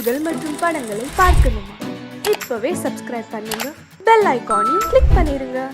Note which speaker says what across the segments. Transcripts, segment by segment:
Speaker 1: நிகழ்ச்சிகள் மற்றும் படங்களை பார்க்கணுமா? இப்பவே சப்ஸ்கிரைப் பண்ணுங்க, பெல் ஐகானையும் கிளிக் பண்ணிருங்க.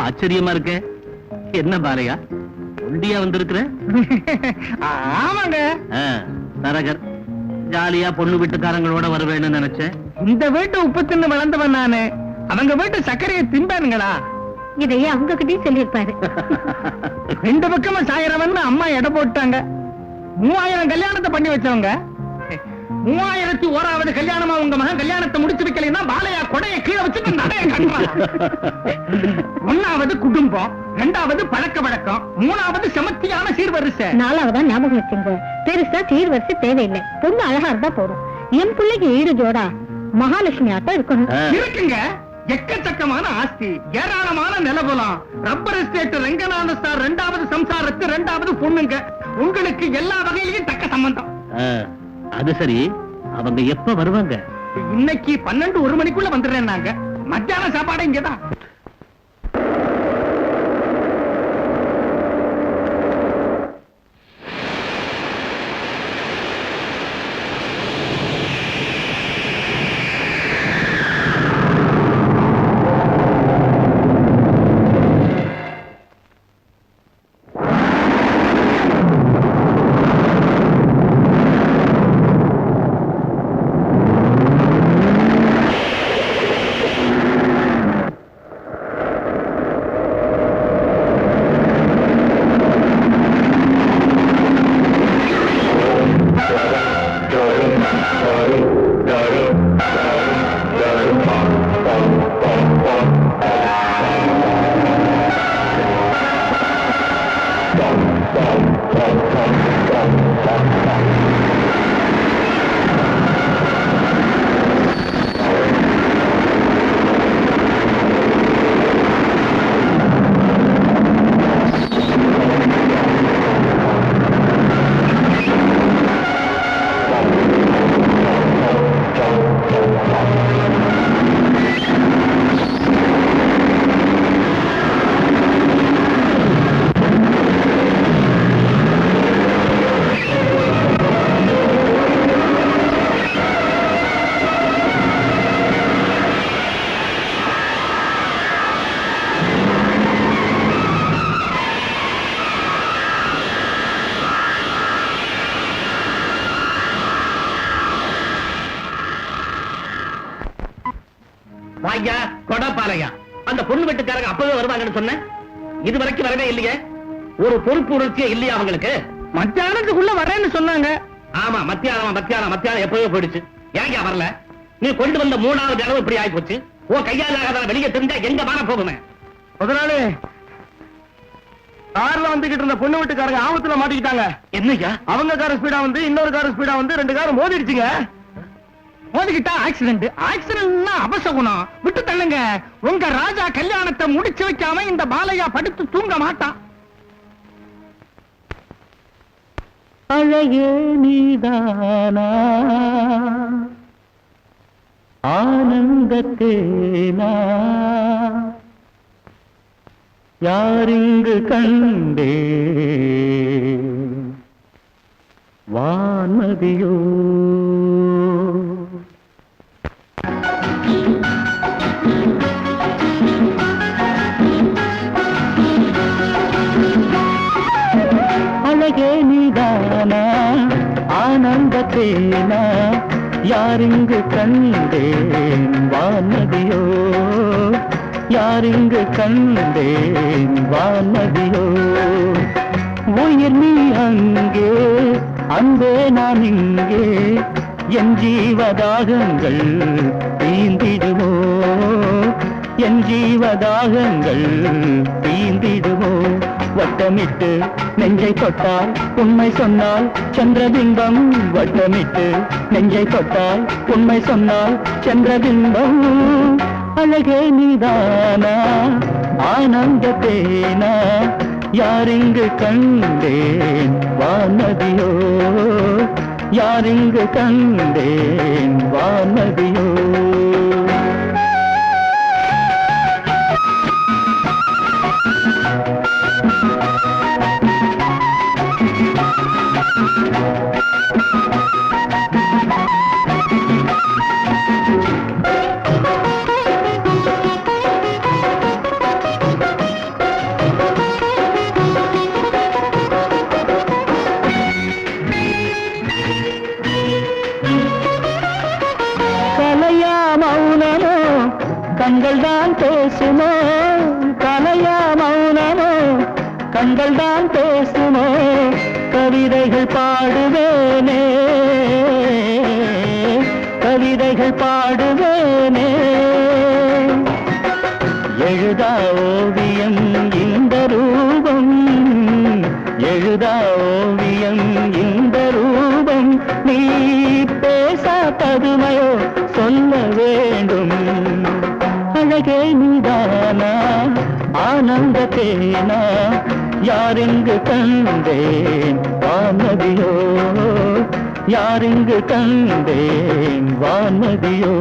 Speaker 2: ஆச்சரியமா இருக்கு. என்ன பாலையா ஒண்டியா வந்திருக்கிற?
Speaker 3: ஆமாங்க.
Speaker 2: தரகர் ஜாலியா பொண்ணு வீட்டுக்காரங்களோட வருவேன்னு நினைச்சேன்.
Speaker 3: இந்த வீட்டு உப்பு தின்னு வளர்ந்தவன் நானு. அவங்க வீட்டு சர்க்கரையை திம்பானுங்களா?
Speaker 4: இதையே அவங்க கிட்டயும் சொல்லியிருப்பாரு.
Speaker 3: ரெண்டு பக்கமா சாயிரவன் அம்மா எடை போட்டாங்க. 3000 கல்யாணத்தை பண்ணி வச்சவங்க 3001வது கல்யாணமா உங்க மகன் கல்யாணத்தை முடிச்சு வைக்கலைன்னா பாலையா கொடைய கீழே வச்சுட்டு நடைய கட்டுறான். 1வது குடும்பம், 2வது பழக்க வழக்கம், 3வது செமத்தியான சீர்வரிசை,
Speaker 4: 4வதா ஞாபகம் வச்சுங்க. பெருசா சீர்வரிசை தேவையில்லை. பொண்ணு அழகா இருந்தா போதும். என் பிள்ளைக்கு ஈடு ஜோடா மகாலட்சுமி ஆட்டம் இருக்கணும்.
Speaker 3: இருக்குங்க. எக்கச்சக்கமான ஆஸ்தி, ஏராளமான நிலபுலம், ரப்பர் எஸ்டேட், ரங்கநாத ஸ்டார், 2வது சம்சாரத்து, 2வது பொண்ணுங்க. உங்களுக்கு எல்லா வகையிலையும் தக்க சம்பந்தம்.
Speaker 2: அது சரி, அவங்க எப்ப வருவாங்க?
Speaker 3: இன்னைக்கு 12-1 மணிக்குள்ள வந்துடுறேன். நாங்க மத்தியான சாப்பாடு இங்கதான்.
Speaker 2: வாயா கொடப்பாலையா, அந்த பொண்ணு வீட்டுக்காரங்க அப்பவே வருவாங்கன்னு சொன்னேன். இது வரைக்கும் வரவே இல்லையே. ஒரு பொறுப்பு உணர்ச்சியே இல்லையா அவங்களுக்கு?
Speaker 3: மத்தியானத்துக்குள்ள வரேன்னு சொன்னாங்க.
Speaker 2: ஆமா, மத்தியானம் எப்பவே போயிடுச்சு. ஏங்க வரல? நீ கொண்டு வந்த 3வது அளவு இப்படி ஆகி போச்சு. ஓ கையால் வெளியே தெரிஞ்சா எங்க மான போகுமே.
Speaker 3: முதலாளி, கார்ல வந்துகிட்டு இருந்த பொண்ணு வீட்டுக்காரங்க ஆபத்துல மாட்டிக்கிட்டாங்க.
Speaker 2: என்னய்யா?
Speaker 3: அவங்க கார ஸ்பீடா வந்து இன்னொரு கார ஸ்பீடா வந்து 2 காரும் மோதிடுச்சுங்க. மோதிக்கிட்டா ஆக்சிடென்ட். ஆக்சிடென்ட்னா அபசகுணம். விட்டு தள்ளுங்க. உங்க ராஜா கல்யாணத்தை முடிச்சு வைக்காம இந்த பாலையா படுத்து தூங்க மாட்டான்.
Speaker 5: அழகே நீதானா ஆனந்தத்தேனா யாரிங்கு கண்டே வான்மதியோ அழகே நீதானா ஆனந்தத்தேனா யாரிங்கு கண்டேன் வான்மதியோ யாரிங்கு கண்டேன் வான்மதியோ உயிர் நீ அங்கே அன்பே நான் இங்கே என் ஜீவதாகங்கள் தீந்திடுமோ என் ஜீவதாகங்கள் தீந்திடுமோ வட்டமிட்டு நெஞ்சை தொட்டால் உண்மை சொன்னால் சந்திரபிம்பம் வட்டமிட்டு நெஞ்சை தொட்டால் உண்மை சொன்னால் சந்திரபிம்பம் அழகே நீதானா ஆனந்தத்தேனா யாரிங்கு கண்டேன் வான்மதியோ யாரிங்கு கண்டேன் வான்மதியோ கண்கள் தான் பேசுமோ கலையா மௌனமோ கண்கள் தான் பேசுமோ கவிதைகள் பாடுவேனே கவிதைகள் பாடுவேனே எழுதா ஓவியம் இந்த ரூபம் எழுதா ஓவியம் இந்த ரூபம் நீ பேசா பதுமையோ சொல்ல வேண்டும் அழகே நீதானா ஆனந்தத்தேனா யாரெங்கு கண்டேன் வான்மதியோ யாரெங்கு கண்டேன் வான்மதியோ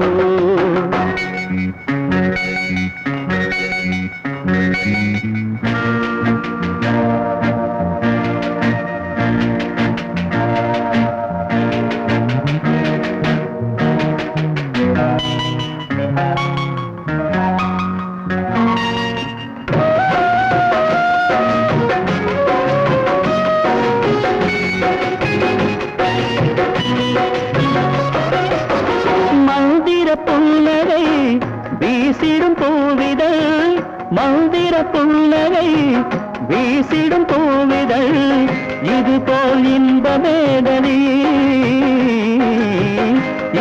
Speaker 5: புன்னகை வீசிடும் பூவிதழ் மந்திர புன்னகை வீசிடும் பூவிதழ் இது போல் இன்பமேதடி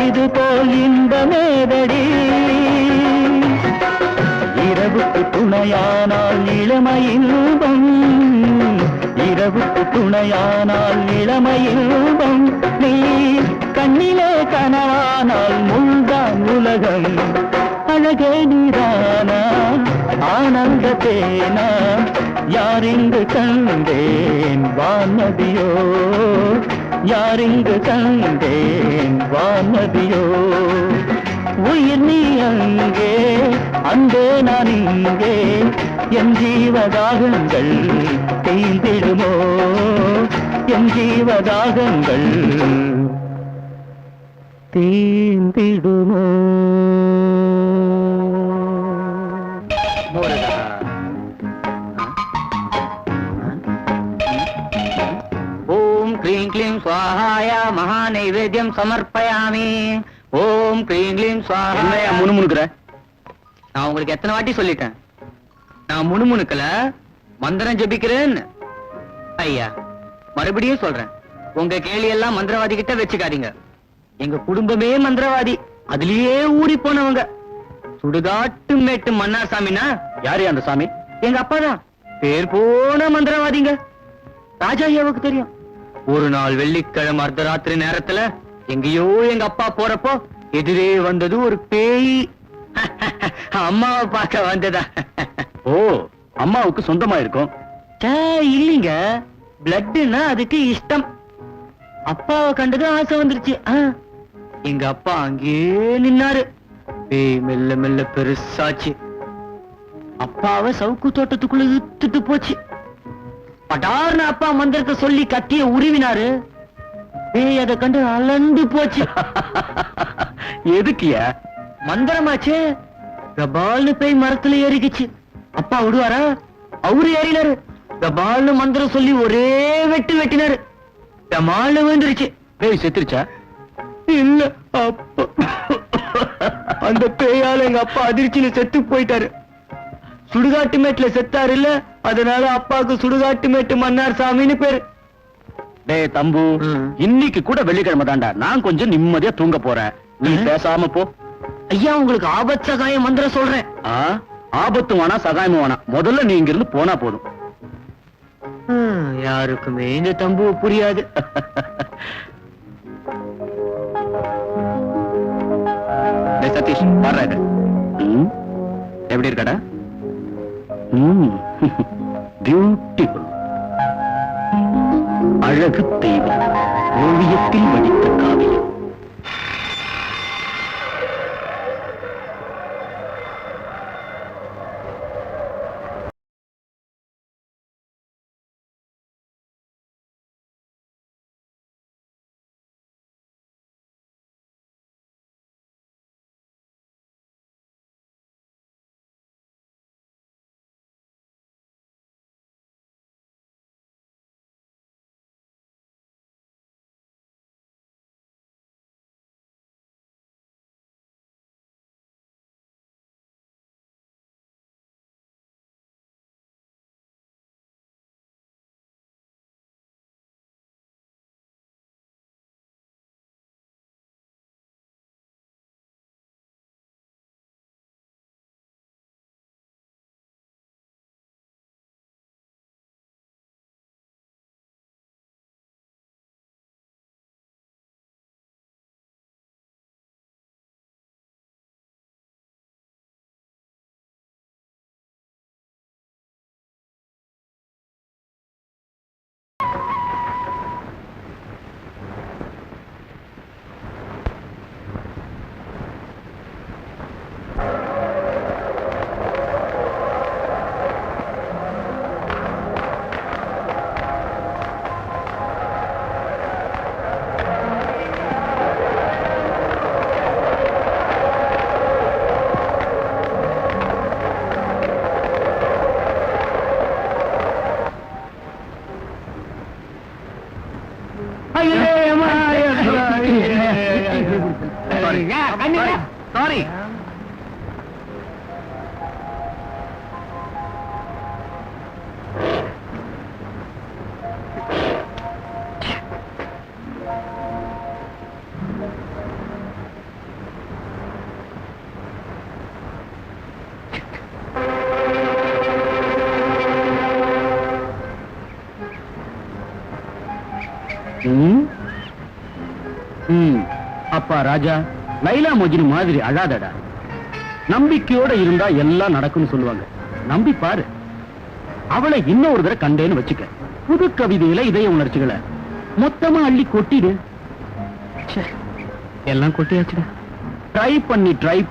Speaker 5: இது போல் இன்பமேதடி இரவுக்கு துணையானால் இளமையின்பம் இரவுக்கு துணையானால் இளமையின்பம் நீ கண்ணிலே கனவானால் முள்தான் உலகம் அழகே நீதானா ஆனந்தத்தேனா யாரிங்கு கண்டேன் வான்மதியோ யாரிங்கு கண்டேன் வான்மதியோ உயிர் நீ அங்கே அன்பே நான் இங்கே என் ஜீவதாகங்கள் தேய்ந்திடுமோ என் ஜீவதாகங்கள் தீந்திடுமோ
Speaker 6: ஓம் க்ளீம் க்ளீம் ஸ்வாஹாய மகா நைவேத்யம் சமர்ப்பயாமி ஓம் க்ளீம் க்ளீம் ஸ்வாஹாய
Speaker 2: முணுமுணுக்குற
Speaker 6: நான் உங்களுக்கு எத்தனை வாட்டி சொல்லிட்டேன் நான் முணுமுணுக்கல மந்திரம் ஜெபிக்கிறேன்னு ஐயா மறுபடியும் சொல்றேன் உங்க கேள்வி எல்லாம் மந்திரவாதி கிட்ட வச்சுக்காதீங்க எங்க குடும்பமே மந்திரவாதி அதுலயே ஊறி போனவங்க சுடுகாட்டு மேட்டு மன்னார் சாமினா
Speaker 2: யாரு அந்த சாமி
Speaker 6: எங்க அப்பா தான் பேர் போன மந்திரவாதிங்க. ராஜா ஐயாவுக்கு தெரியும். ஒரு நாள் வெள்ளிக்கிழமை அர்த்தராத்திரி நேரத்துல எங்கேயோ எங்க அப்பா போறப்போ எதிரே வந்தது ஒரு பேய். அம்மாவை பார்க்க வந்ததா?
Speaker 5: ஓ, அம்மாவுக்கு சொந்தமா இருக்கும்.
Speaker 6: இல்லீங்க, பிளட்னா அதுக்கு இஷ்டம். அப்பாவை கண்டது ஆசை வந்துருச்சு. எங்க அப்பா அங்கேயே நின்னாரு. பேய் மெல்ல மெல்ல பெருசாச்சு. அப்பாவை சவுக்கு தோட்டத்துக்குள்ள இழுத்துட்டு போச்சு. பட்டார்னு அப்பா மந்திரத்தை சொல்லி கத்திய உருவினாரு. பேய் அதை கண்டு அலந்து போச்சு.
Speaker 5: எதுக்கியா?
Speaker 6: மந்திரமாச்சே. கபால்னு பேய் மரத்துல ஏறிக்குச்சு. அப்பா விடுவாரா? அவரு ஏறினாரு. கபால்னு மந்திரம் சொல்லி ஒரே வெட்டு வெட்டினாரு. கமால்னு விழுந்துருச்சு.
Speaker 5: பேய் செத்துருச்சா?
Speaker 6: இல்ல, அப்பா அந்த பேயால எங்க அப்பா அதிர்ச்சியில செத்து போயிட்டாரு. சுடுகாட்டு மேட்டுல செத்தாரு இல்ல, அதனால அப்பாவுக்கு சுடுகாட்டு மேட்டு மன்னார் சாமின்னு பேரு.
Speaker 5: டேய் தம்பு,
Speaker 6: ம்.
Speaker 5: இன்னைக்கு கூட வெள்ளிக்கிழமை தாண்டா. நான் கொஞ்சம் நிம்மதியா தூங்க போறேன். நீ பேசாம போ.
Speaker 6: ஐயா, உங்களுக்கு ஆபத் சகாய மந்திரம் சொல்றேன்.
Speaker 5: ஆ, ஆபத்து வேணா சகாயமும் வேணாம். முதல்ல நீ இங்க இருந்து போனா போதும்.
Speaker 6: யாருக்குமே இந்த தம்பு புரியாது.
Speaker 5: டேய் சதீஷ், பாரு இது. எப்படி இருக்கடா? பியூட்டிஃபுல். அழகு தெய்வம், ஓவியத்தில் வடித்த காவியம்.
Speaker 6: சாரி.
Speaker 5: அப்பா ராஜா, லைலா மஜ்னு மாதிரி அழாதடா. நம்பிக்கையோட இருந்தா எல்லாம் நடக்கும்னு சொல்லுவாங்க. நம்பி பாரு. அவளை இன்னொரு தடவை கண்டேன்னு வச்சுக்க, புது கவிதையில இதய உணர்ச்சிகளை மொத்தமா அள்ளி கொட்டிடு.
Speaker 6: எல்லாம் கொட்டியாச்சுடா.
Speaker 5: ட்ரை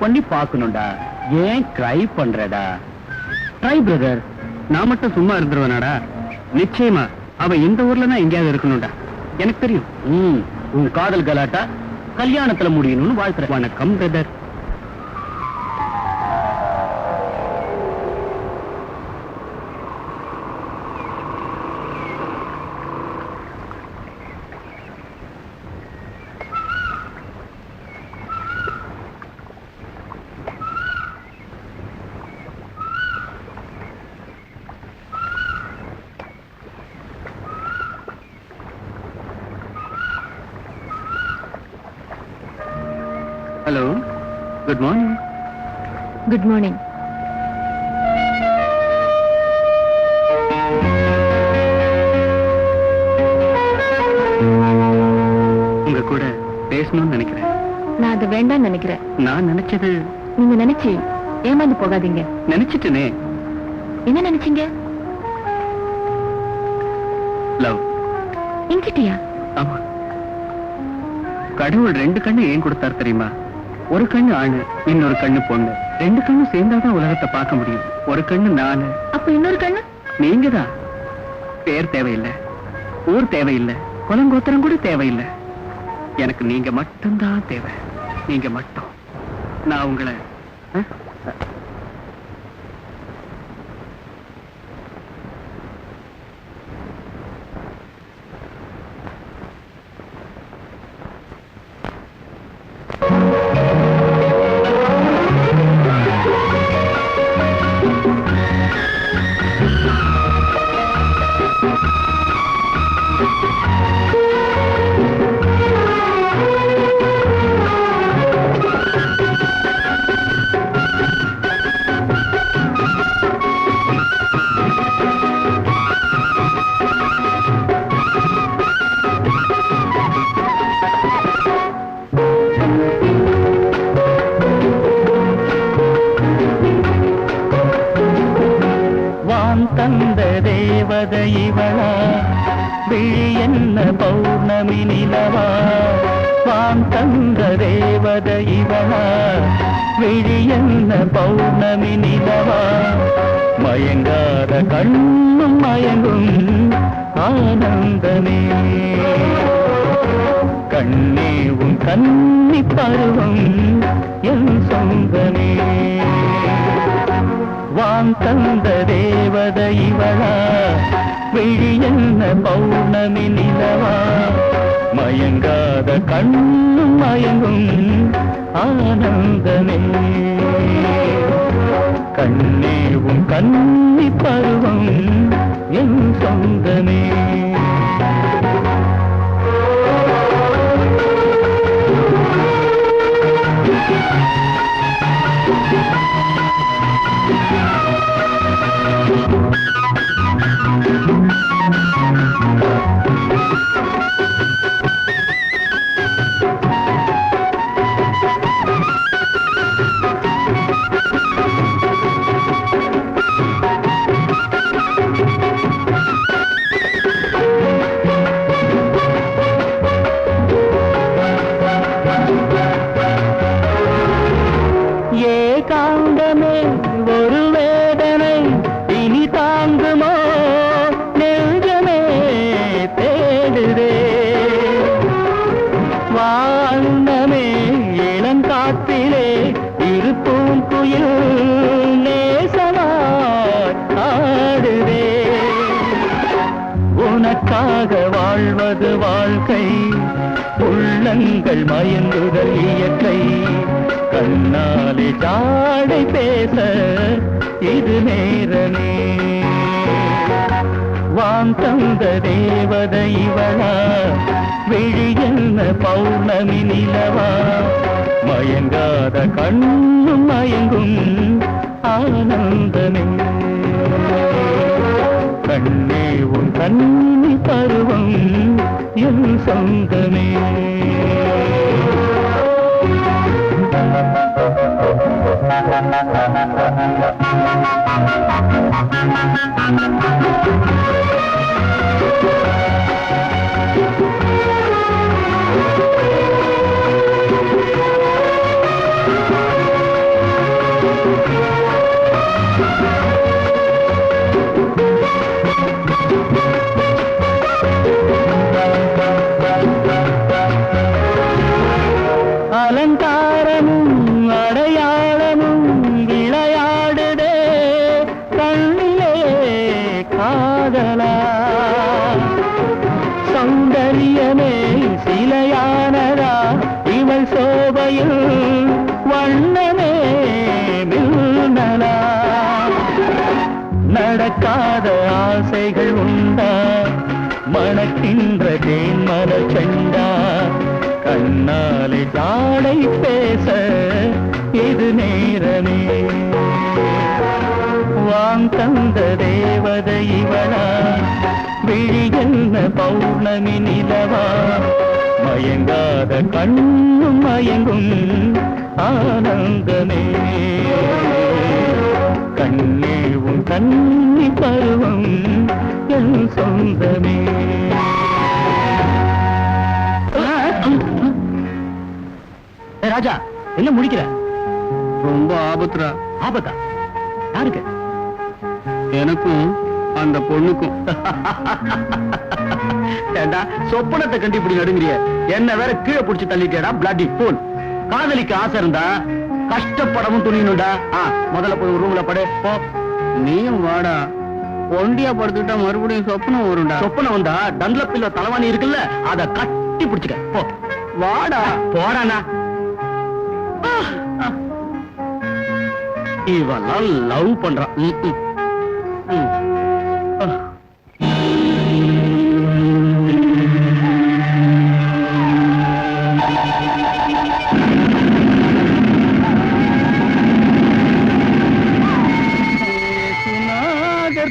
Speaker 5: பண்ணி பாக்கணும்டா. ஏன் ட்ரை பண்றடா? Try brother. நான் மட்டும் சும்மா இருந்துருவேனாடா? நிச்சயமா அவ இந்த ஊர்ல தான் எங்கேயாவது இருக்கணும்டா. எனக்கு தெரியும். உன் காதல் கலாட்டா கல்யாணத்துல முடியணும்னு வாழ்த்துறேன். வணக்கம் brother. Hello, good morning.
Speaker 4: Good morning. வேண்டாம்னு நினைக்கிறேன்.
Speaker 5: நான் நினைச்சது
Speaker 4: நீங்க நினைச்சு ஏமாந்து போகாதீங்க.
Speaker 5: நினைச்சிட்டனே.
Speaker 4: என்ன நினைச்சீங்க?
Speaker 5: லவ்.
Speaker 4: என்கிட்டயா?
Speaker 5: ஆமா. கடவுள் 2 கண்ணு ஏன் கொடுத்தார் தெரியுமா? ஒரு கண்ணு ஆணு, இன்னொரு கண்ணு பொண்ணு. 2 கண்ணு சேர்ந்தாதான் உலகத்தை பார்க்க முடியும். ஒரு கண்ணு நானு.
Speaker 4: அப்ப இன்னொரு கண்ணு?
Speaker 5: நீங்கதான். பேர் தேவையில்லை, ஊர் தேவையில்லை, குலங்கோத்திரம் கூட தேவையில்லை. எனக்கு நீங்க மட்டும்தான் தேவை. நீங்க மட்டும். நான் உங்களை
Speaker 3: தந்த தேவதை இவளா, விழி என்ன பௌர்ணமி நிலவா. வான் தந்த தேவதை இவளா, விழி என்ன பௌர்ணமி நிலவா. மயங்காத கண்ணும் மயங்கும் ஆனந்தமே. கண்ணே உன் கன்னி பருவம் என் சொந்தமே. வான் தந்த தேவதை இவளா, விழி என்ன பௌர்ணமி நிலவா. மயங்காத கண்ணும் மயங்கும் ஆனந்தமே. கண்ணே உன் கன்னி பருவம் என் சொந்தமே. ஏகாந்தமே ஒரு வேதனை இனி தாங்குமோ நெஞ்சமே தேடுதே. வானமே இளங்காற்றிலே இருப்பூம் குயில் நேசமாய் ஆடுதே. உனக்காக வாழ்வது வாழ்க்கை, உள்ளங்கள் மயங்குதல் இயற்கை. கண்ணாலே ஜாடை பேச இது நேரமே. வான் தந்த தேவதை இவளா, விழி என்ன பௌர்ணமி நிலவா. மயங்காத கண்ணும் மயங்கும் ஆனந்தமே. கண்ணே உன் கன்னி பருவம் என் சொந்தமே. அலங்காரமும் அடையாளமும் விளையாடுதே கண்ணிலே காதலா. சௌந்தரியமே சிலையானதா இவள் சோபையில் வண்ணமே மின்னலா. நடக்காத ஆசைகள் உண்டா, மணக்கின்ற தேன்மல செண்டா. கண்ணாலே ஜாடை பேச இது நேரமே. வான் தந்த தேவதை இவளா, விழி என்ன பௌர்ணமி நிலவா. மயங்காத கண்ணும் மயங்கும் ஆனந்தமே கண்ணே உன் கண்ணி பருவம் என் சொந்தமே. ராஜா என்ன முடிக்கிற?
Speaker 5: ரொம்ப ஆபத்துரா.
Speaker 3: ஆபத்தா? யாருக்கு?
Speaker 5: எனக்கும் அந்த பொண்ணுக்கும்.
Speaker 3: ஏண்டா சொப்பனத்தை கண்டு இப்படி நடுங்கிறிய? என்ன வேற கீழே புடிச்சு தள்ளிட்டேடா பிளாடி போன். காதலிக்கு ஆசை இருந்தா கஷ்டப்படவும் துணியணும்டா. முதல்ல போய் ரூம்ல படு போ.
Speaker 5: நீயும் வாடா. ஒண்டியா படுத்துட்டா மறுபடியும் சொப்பனம் வரும்டா.
Speaker 3: சொப்பனம் வந்தா டன்லப்பில்ல தலைவாணி இருக்குல்ல அத கட்டி பிடிச்சுக்க போ.
Speaker 5: வாடா.
Speaker 3: போறானா? இவெல்லாம் லவ் பண்றான்.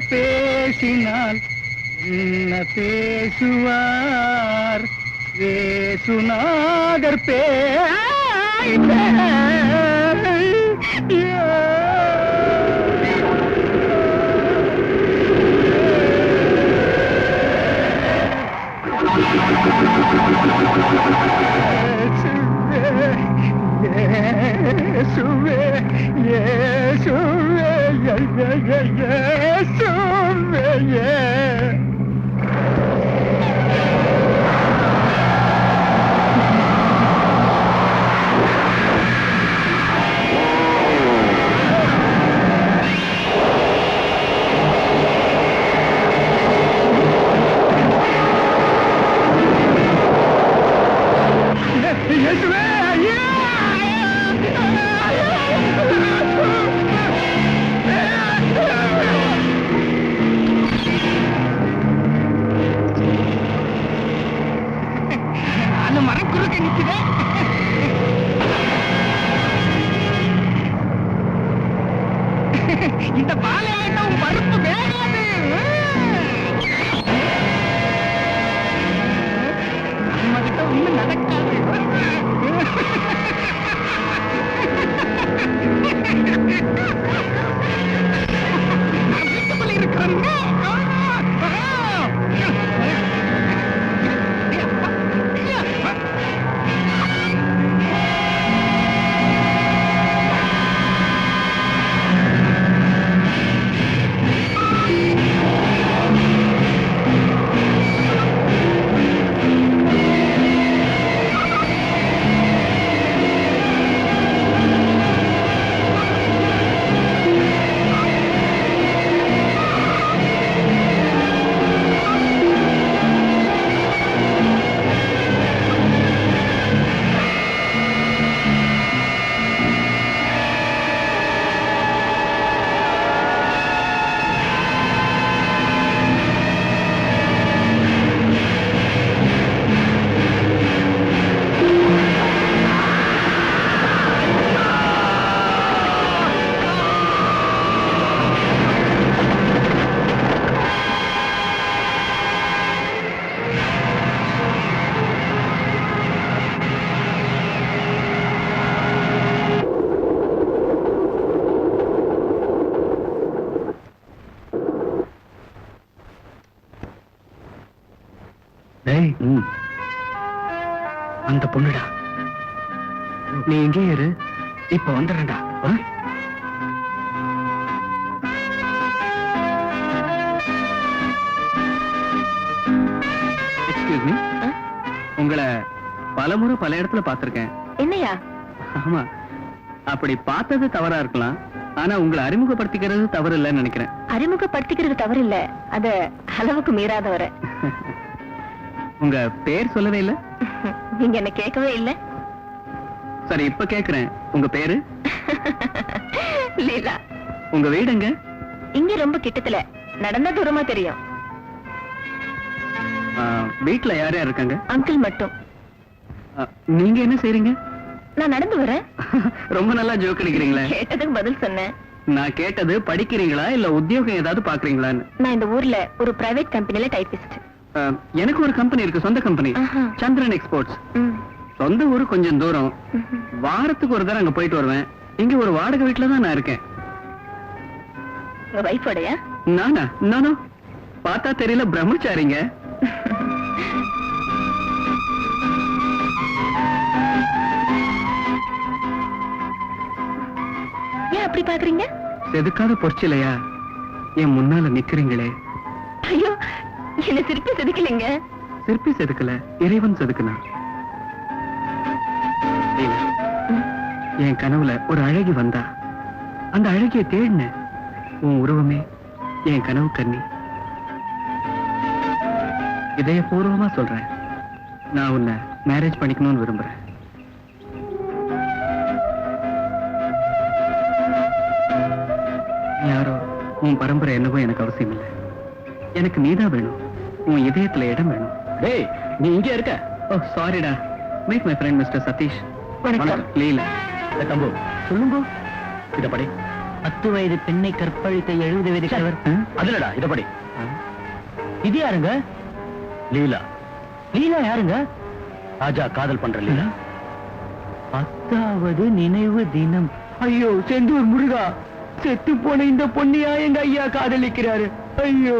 Speaker 3: பேசினால் என்ன பேசுவார்? வேசுநாதர் இந்த பாலையிலும் பருப்பு வேகாது. நம்ம கிட்ட ஒண்ணும் நடக்காது. வீட்டுக்குள்ள இருக்கிறோங்க. அந்த பொண்ணுடா. நீ எங்கே இரு, இப்ப வந்துடுறா.
Speaker 5: எக்ஸ்கியூஸ் மீ, உங்களை பலமுறை பல இடத்துல பார்த்திருக்கேன்.
Speaker 4: என்னையா?
Speaker 5: ஆமா, அப்படி பார்த்தது தவறா இருக்கலாம். ஆனா உங்களை அறிமுகப்படுத்திக்கிறது தவறு இல்லைன்னு நினைக்கிறேன்.
Speaker 4: அறிமுகப்படுத்திக்கிறது தவறு இல்ல, அத அளவுக்கு மீறாதவரை.
Speaker 5: உங்க பேர் சொல்லவே இல்ல.
Speaker 4: நீங்க என்ன கேட்கவே இல்ல.
Speaker 5: சரி, இப்ப கேக்குறேன். உங்க பேரு?
Speaker 4: லீலா.
Speaker 5: உங்க வீடு எங்க?
Speaker 4: இங்க ரொம்ப கிட்டத்துல, நடந்தா தூரமா தெரியும்.
Speaker 5: வீட்டுல யார் யார் இருக்காங்க?
Speaker 4: அங்கிள் மட்டும்.
Speaker 5: நீங்க என்ன செய்றீங்க?
Speaker 4: நான் நடந்து வரேன்.
Speaker 5: ரொம்ப நல்லா ஜோக் அடிக்கிறீங்களே.
Speaker 4: கேட்டதுக்கு பதில் சொன்னேன்.
Speaker 5: நான் கேட்டது படிக்கிறீங்களா இல்ல உத்தியோகம் ஏதாவது பாக்குறீங்களான்னு.
Speaker 4: நான் இந்த ஊர்ல ஒரு பிரைவேட் கம்பெனில டைபிஸ்ட்.
Speaker 5: எனக்கு ஒரு கம்பெனி இருக்கு, சொந்த கம்பெனி, சந்திரன் எக்ஸ்போர்ட்ஸ். சொந்த ஊரு கொஞ்சம் தூரம். வாரத்துக்கு ஒரு தடவை அங்க போயிட்டு வருவேன். இங்க ஒரு வாடகை வீட்டுல தான் நான் இருக்கேன்.
Speaker 4: வைஃபோடையா?
Speaker 5: நானா? நானோ பார்த்தா தெரியல, பிரம்மச்சாரிங்க.
Speaker 4: ஏன் அப்படி பாக்குறீங்க?
Speaker 5: செதுக்காத பொற்சிலையா என் முன்னால நிக்கிறீங்களே.
Speaker 4: ஐயோ, என்ன சிரிப்பு செதுக்கலீங்க.
Speaker 5: சிற்பி செதுக்கல, இறைவன் செதுக்குனா. என் கனவுல ஒரு அழகி வந்தா, அந்த அழகிய தேடின. உன் உருவமே என் கனவு கண்ணி. இதயபூர்வமா சொல்றேன், நான் உன்னை மேரேஜ் பண்ணிக்கணும்னு விரும்புறேன். யாரோ உன் பரம்பரை என்னவோ எனக்கு அவசியம் இல்லை. எனக்கு நீதான் வேணும். உன் இதயத்துல இடம் வேணும்.
Speaker 2: டேய், நீ இங்கே இருக்க?
Speaker 5: ஓ சாரிடா. Meet my friend mister Sathish.
Speaker 4: வணக்கம்.
Speaker 5: லீலா.
Speaker 2: தம்பு சொல்லுங்க. இத படி.
Speaker 6: 10 வயது பெண்ணை கற்பழித்த 70 வயது கணவர்.
Speaker 2: அதுலடா, இத படி.
Speaker 6: இது யாருங்க?
Speaker 2: லீலா.
Speaker 6: லீலா யாருங்க?
Speaker 2: ராஜா காதல் பண்ற லீலா.
Speaker 6: 10வது நினைவு தினம். ஐயோ, செந்தூர் முருகா, செத்து போன இந்த பொண்ணியா எங்க ஐயா காதலிக்கிறாரு? ஐயோ.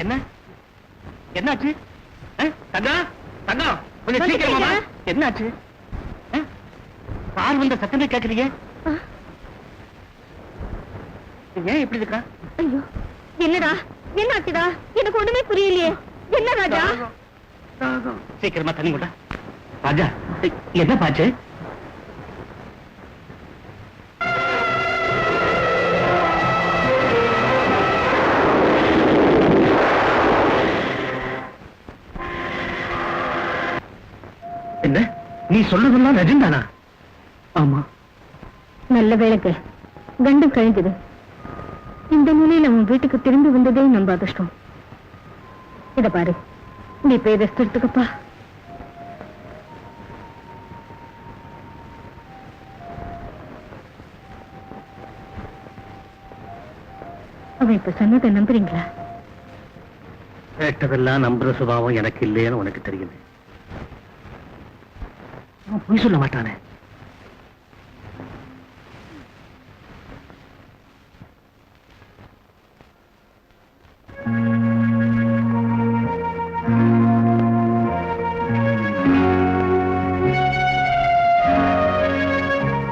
Speaker 2: என்ன என்னாச்சு? தங்கம் தங்கம் கொஞ்சம் சீக்கிரமா வா. என்னாச்சு? கார் வந்த சத்தமே கேட்கறீங்க? ஏன் இப்படி இருக்கா?
Speaker 4: ஐயோ என்னடா என்னாச்சுடா? எனக்கு ஒண்ணுமே புரியலையே. என்ன ராஜா?
Speaker 2: சீக்கிரமா தண்ணி கொண்டா. ராஜா என்ன பாச்சு? என்ன நீ சொல்றதெல்லாம் நிஜம்தானா?
Speaker 5: ஆமா.
Speaker 4: நல்ல வேலைக்கு கண்டம் கழிஞ்சது. இந்த நிலையில உன் வீட்டுக்கு திரும்பி வந்ததே நம்ம அதிர்ஷ்டம். இத பாரு, நீ போய் ரெஸ்ட் எடுத்துக்கப்பா. அவன் இப்ப சொன்னதை நம்புறீங்களா?
Speaker 2: கேட்டதெல்லாம் நம்புற சுபாவம் எனக்கு இல்லைன்னு உனக்கு தெரியுது. அவன் பொய் சொல்ல மாட்டானே.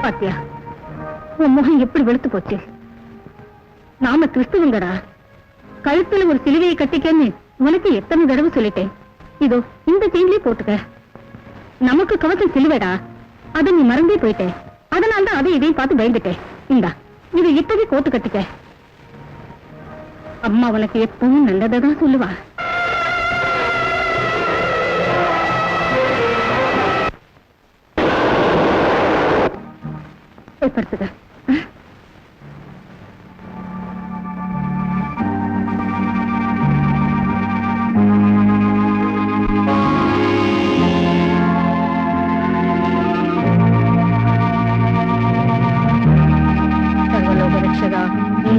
Speaker 4: பாத்தியா, உன் முகம் எப்படி வெளுத்து போச்சு. நாம கிறிஸ்துவங்கடா. கழுத்துல ஒரு சிலுவையை கட்டிக்கன்னு உனக்கு எத்தனை தடவை சொல்லிட்டேன். இதோ இந்த செயின்லயே போட்டுக்க. நமக்கு கவசம் சிலுவைடா. அதை நீ மறந்தே போயிட்டேன். அதனால்தான் அதை இதையும் பார்த்து பயந்துட்டேன். இந்தா இது இப்பவே கோட்டு கட்டிக்க. அம்மா உனக்கு எப்பவும் நல்லதான் சொல்லுவா. படுத்துக்க.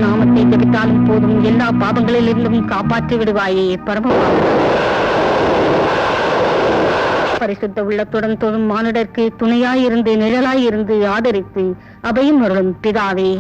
Speaker 4: நாமத்தை ஜபித்தாலும் போதும், எல்லா பாவங்களிலிருந்தும் காப்பாற்றி விடுவாயே பரம. பரிசுத்த உள்ளத்துடன் தொழும் மானுடருக்கு துணையாயிருந்து நிழலாயிருந்து ஆதரித்து அபயம் அருளும் பிதாவே.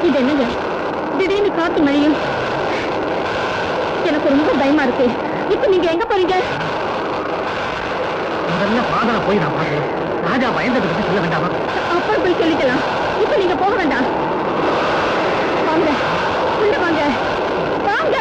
Speaker 4: இது என்னங்க திடீர்னு காத்து மழையும்? எனக்கு ரொம்ப பயமா இருக்கு. இப்ப நீங்க எங்க போறீங்க?
Speaker 2: முதல்ல பாதல போய் நான் பாக்குறேன். ராஜா பயந்ததை பத்தி சொல்ல வேண்டாமா?
Speaker 4: அப்புறம் போய் சொல்லிக்கலாம். இப்ப நீங்க போக வேண்டாம். வாங்க உள்ள வாங்க வாங்க.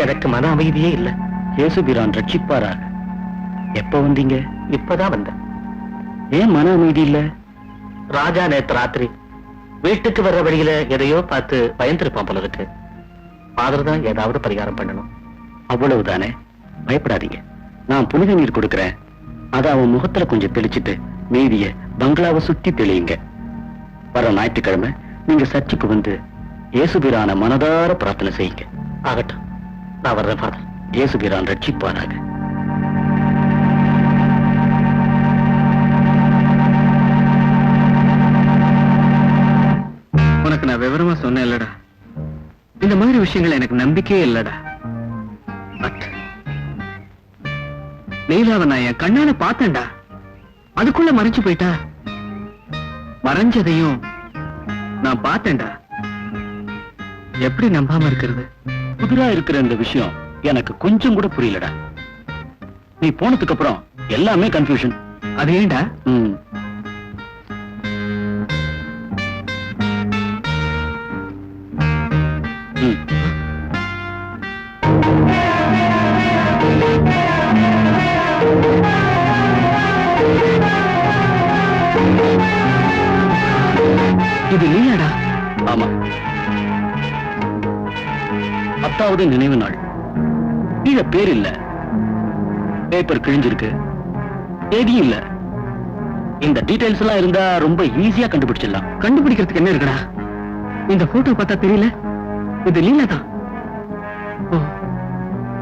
Speaker 2: எனக்கு மன அமைதியே இல்ல.
Speaker 5: இயேசுபிரான் ரட்சிப்பாராக. எப்ப வந்தீங்க?
Speaker 2: இப்பதான் வந்தேன்.
Speaker 5: ஏன் மன அமைதி இல்ல?
Speaker 2: ராஜா நேத்து ராத்திரி வீட்டுக்கு வர்ற வழியில எதையோ பார்த்து பயந்துருப்பான் போல இருக்கு. ஃபாதர் தான் ஏதாவது பரிகாரம் பண்ணணும்.
Speaker 5: அவ்வளவுதானே, பயப்படாதீங்க. நான் புனித நீர் கொடுக்கிறேன். அத அவன் முகத்துல கொஞ்சம் தெளிச்சிட்டு மீதிய பங்களாவை சுத்தி தெளியுங்க. வர ஞாயிற்றுக்கிழமை நீங்க சர்ச்சுக்கு வந்து இயேசுபிரான மனதார பிரார்த்தனை செய்யுங்க.
Speaker 2: ஆகட்டும், நான் வர்றேன் ஃபாதர்.
Speaker 5: இயேசுபிரான் ரட்சிப்பாராக. உனக்கு நான் விவரமா சொன்னேன் இல்லடா, இந்த மாதிரி விஷயங்கள் எனக்கு நம்பிக்கையே இல்லடா. பட் லீலாவை நான் என் கண்ணால பார்த்தேன்டா. அதுக்குள்ள மறைச்சு போயிட்டா. மறைஞ்சதையும் நான் பார்த்தேன்டா. எப்படி நம்பாம இருக்கிறது? புதிரா இருக்கிற இந்த விஷயம் எனக்கு கொஞ்சம் கூட புரியலடா. நீ போனதுக்கு அப்புறம் எல்லாமே கன்ஃபியூஷன். அது ஏன்டா? இது நீயாடா? ஆமா, 10வது நினைவு நாள். கீழே பேர் இல்ல, பேப்பர் கிழிஞ்சிருக்கு, தேதியும் இல்ல. இந்த டீடைல்ஸ் எல்லாம் இருந்தா ரொம்ப ஈஸியா கண்டுபிடிச்சிடலாம். கண்டுபிடிக்கிறதுக்கு என்ன இருக்குடா? இந்த போட்டோ பார்த்தா தெரியல, இது லீலா தான். ஓ,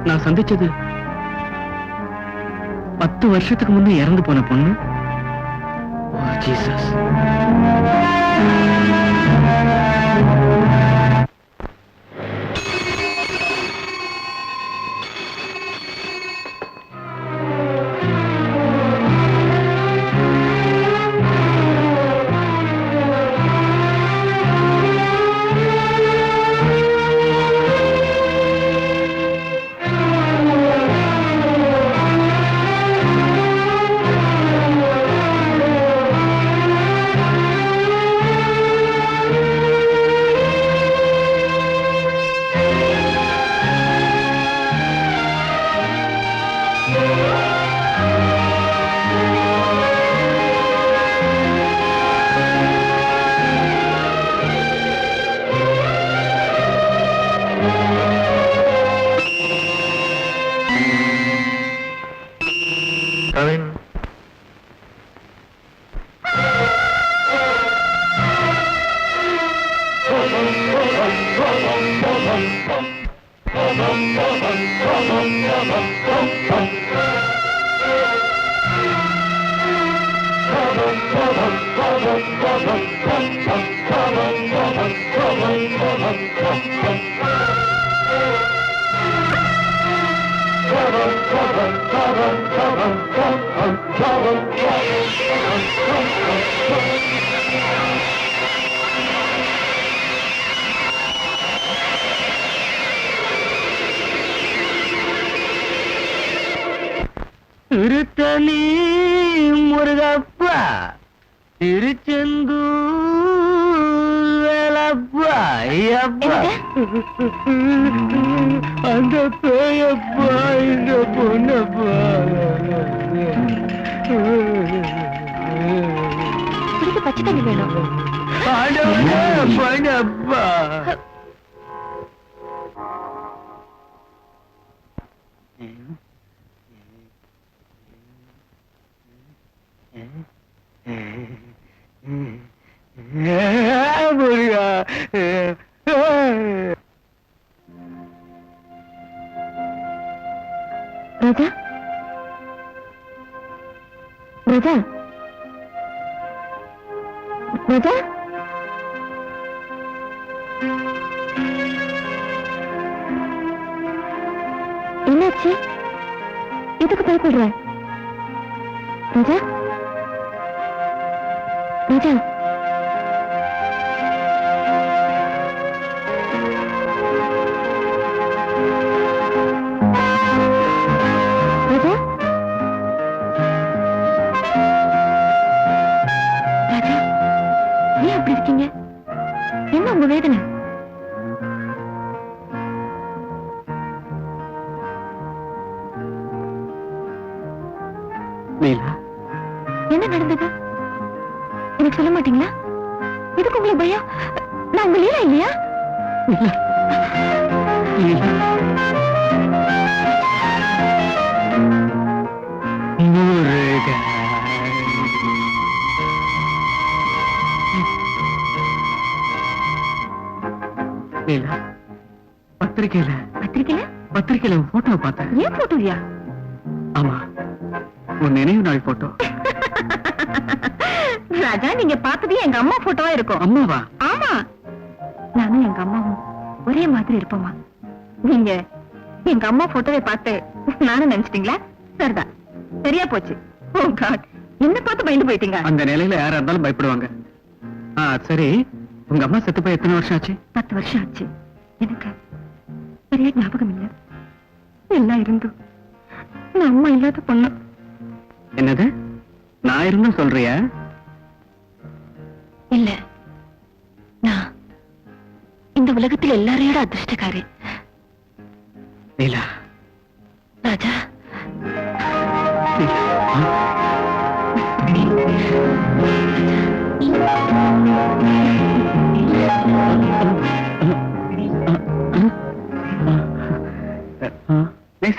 Speaker 5: நான் சந்திச்சது 10 வருஷத்துக்கு முன்ன இறந்து போன பொண்ணு. ஓ ஜீசஸ். திருத்தணி முருகப்பா, திருச்செந்தூர் வேலப்பா, ஐயப்பா, அந்த பேயப்பா, இந்த பொண்ணப்பா.
Speaker 4: பச்சை தண்ணி வேணும்.
Speaker 5: பண்ணப்பா.
Speaker 4: ராஜா, ராஜா, ராஜா, என்னாச்சு? எதுக்கு பயப்படுற? ராஜா, ராஜா, ராஜா, ராஜா, ஏன் அப்படி இருக்கீங்க? என்ன உங்க வேதனை? சொல்ல மாட்டீங்களா? எதுக்கு உங்களுக்கு பயம்? நான் உங்க லீலா இல்லையா?
Speaker 5: பத்திரிக்கையில
Speaker 4: பத்திரிக்கையில
Speaker 5: பத்திரிக்கையில போட்டோ பார்த்தேன்.
Speaker 4: ஏன் போட்டோவியா?
Speaker 5: ஆமா, உன் நினைவு நாள் போட்டோ.
Speaker 4: ராஜா, நீங்க பார்த்தது எங்க அம்மா போட்டோவா இருக்கும்.
Speaker 5: அம்மாவா?
Speaker 4: ஆமா, நானும் எங்க அம்மாவும் ஒரே மாதிரி இருப்போமா? நீங்க எங்க அம்மா போட்டோவை பார்த்து நானும் நினைச்சிட்டீங்களா? சரிதான், சரியா போச்சு. ஓ காட், என்ன பார்த்து பயந்து போயிட்டீங்க.
Speaker 5: அந்த நிலையில யாரா இருந்தாலும் பயப்படுவாங்க. சரி, உங்க அம்மா செத்து போய் எத்தனை வருஷம் ஆச்சு?
Speaker 4: 10 வருஷம் ஆச்சு. எனக்கு சரியா ஞாபகம் இல்ல. எல்லாம் இருந்தும் நான் அம்மா இல்லாத பொண்ணு.
Speaker 5: என்னது, நான் இருந்தும் சொல்றியா?
Speaker 4: இல்ல, நான் இந்த உலகத்தில் எல்லாரையோட அதிர்ஷ்டக்காரி.
Speaker 5: லீலா,
Speaker 4: ராஜா,
Speaker 5: லீலா,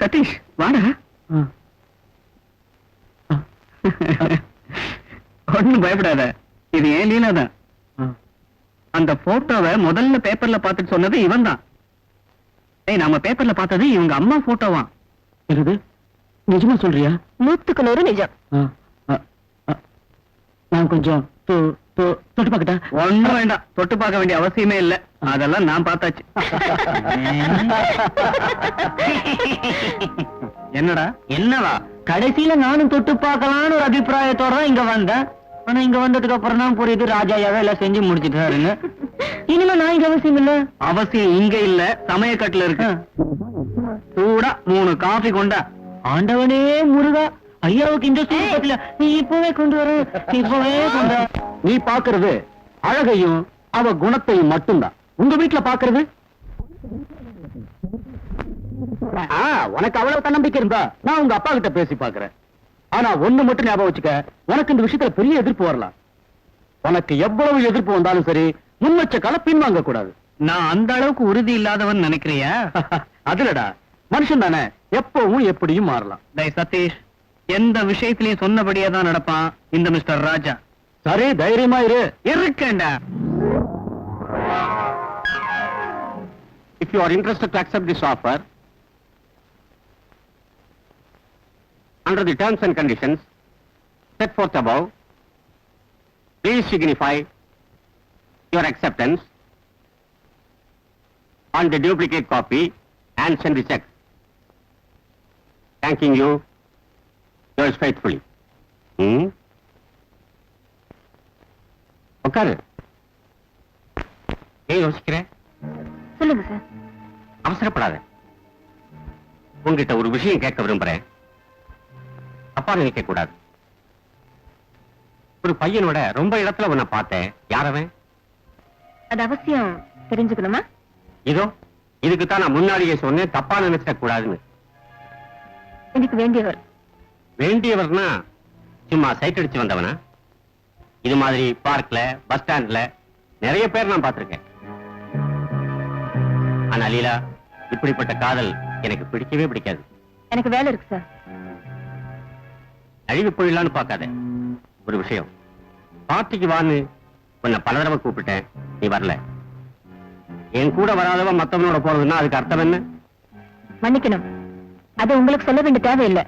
Speaker 5: சதீஷ் வாடா. ஒண்ணும் பயப்படாத, இது ஏன் லீலா தான். அந்த போட்டோவை முதல்ல பேப்பர்ல பார்த்துட்டு சொன்னது இவன் தான். நாம பேப்பர்ல பார்த்தது இவங்க அம்மா போட்டோவா? இருது, நிஜமா சொல்றியா?
Speaker 4: 100க்கு 100 நிஜம்.
Speaker 5: நான் கொஞ்சம் தொட்டு பார்க்கட்டா? ஒண்ணும் வேண்டாம், தொட்டு பார்க்க வேண்டிய அவசியமே இல்ல, அதெல்லாம் நான் பார்த்தாச்சு. என்னடா?
Speaker 6: என்னவா? கடைசியில நானும் தொட்டு பார்க்கலான்னு ஒரு அபிப்பிராயத்தோட தான் இங்க வந்தேன். ஆனா இங்க வந்ததுக்கு அப்புறம் தான் புரியுது, ராஜா எல்லாம் செஞ்சு முடிச்சுட்டாருங்க. இனிமே நான் இங்க அவசியம் இல்ல.
Speaker 5: அவசியம் இங்க இல்ல, சமயக்கட்டுல இருக்கு. சூடா 3 காஃபி கொண்டா.
Speaker 6: ஆண்டவனே முருகா, ஐயாவுக்கு இந்த சூழ்நிலை நீ இப்பவே கொண்டு வர, இப்பவே கொண்டு வர.
Speaker 5: நீ பாக்குறது அழகையும் அவ குணத்தையும் மட்டும்தான். உங்க வீட்டுல பாக்குறது உனக்கு அவ்வளவு தன்னம்பிக்கை இருந்தா நான் உங்க அப்பா கிட்ட பேசி பாக்குறேன். ஆனா ஒண்ணு மட்டும் ஞாபகம் வச்சுக்க, உனக்கு இந்த விஷயத்துல பெரிய எதிர்ப்பு வரலாம். உனக்கு எவ்வளவு எதிர்ப்பு வந்தாலும் சரி, முன் வச்ச கலப்பின் வாங்க கூடாது. நான் அந்த அளவுக்கு உறுதி இல்லாதவன் நினைக்கிறியா? அதுலடா, மனுஷன் தானே, எப்பவும் எப்படியும் மாறலாம். டேய் சதீஷ், எந்த விஷயத்திலையும் சொன்னபடியே தான் நடப்பான் இந்த மிஸ்டர் ராஜா. சரி, தைரியமா இருக்கேன்டா. If you are interested to accept this offer, under the terms and conditions set forth above, please signify your acceptance on the duplicate copy and send the check. Thanking you, yours faithfully. உட்காரு. ஏன் யோசிக்கிறேன்?
Speaker 4: சொல்லுங்க sir.
Speaker 5: அவசரப்படாத. உங்ககிட்ட ஒரு விஷயம் கேட்க விரும்புறேன், தப்பா நினைக்க கூடாது. ஒரு பையனோட ரொம்ப இடத்துல உன்னை பார்த்தேன். யாரவன்?
Speaker 4: அது அவசியம் தெரிஞ்சுக்கணுமா?
Speaker 5: இதோ இதுக்குத்தான் நான் முன்னாடியே சொன்னேன், தப்பா நினைச்சிட கூடாதுன்னு.
Speaker 4: எனக்கு வேண்டியவர்.
Speaker 5: வேண்டியவர்னா சும்மா சைட் அடிச்சு வந்தவனா? இது மாதிரி பார்க்ல, பஸ் ஸ்டாண்ட்ல நிறைய பேர் நான் பார்த்திருக்கேன். ஆனா லீலா, இப்படிப்பட்ட காதல் எனக்கு பிடிக்கவே பிடிக்காது.
Speaker 4: எனக்கு வேலை இருக்கு சார்.
Speaker 5: அழிவு போயிடலான்னு பார்க்காத. ஒரு விஷயம், பார்ட்டிக்கு வான்னு உன்னை பல தடவை கூப்பிட்டேன், நீ வரல. என் கூட வராதவ மத்தவனோட போறதுன்னா அதுக்கு அர்த்தம் என்ன?
Speaker 4: மன்னிக்கணும், அது உங்களுக்கு சொல்ல வேண்டிய தேவையில்லை.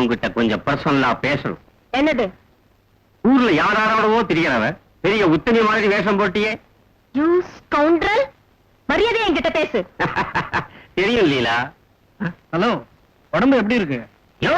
Speaker 5: உங்ககிட்ட கொஞ்சம் பர்சனலா பேசணும்.
Speaker 4: என்னது?
Speaker 5: ஊர்ல யாரோடவோ தெரியறவ பெரிய உத்தமி மாதிரி வேஷம் போட்டியே.
Speaker 4: யூ ஸ்கவுண்டரல், மரியாதை என்கிட்ட பேசு.
Speaker 5: தெரியும் லீலா.
Speaker 3: ஹலோ, உடம்பு எப்படி இருக்கு?
Speaker 5: யோ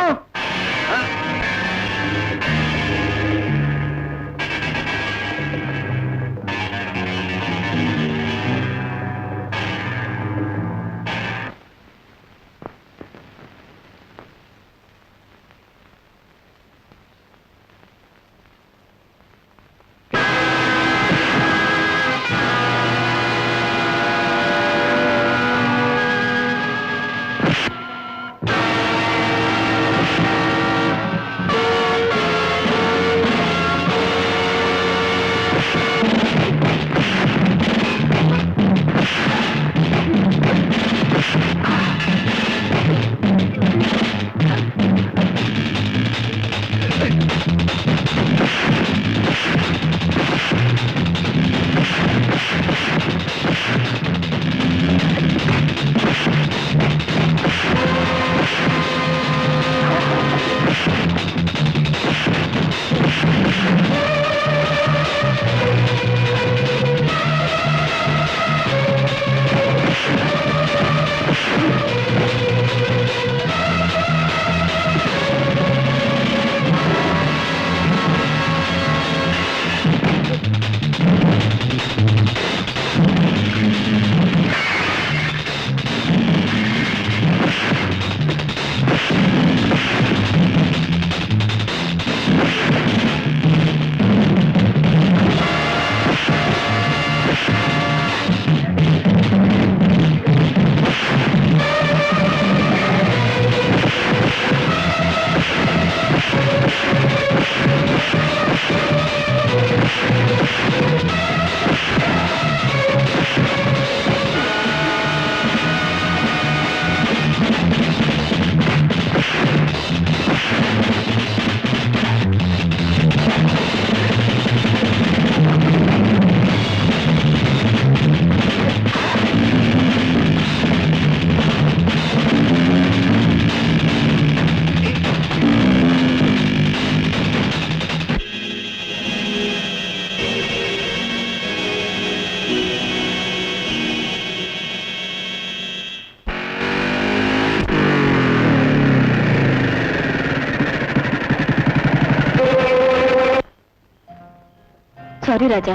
Speaker 4: சாரி ராஜா,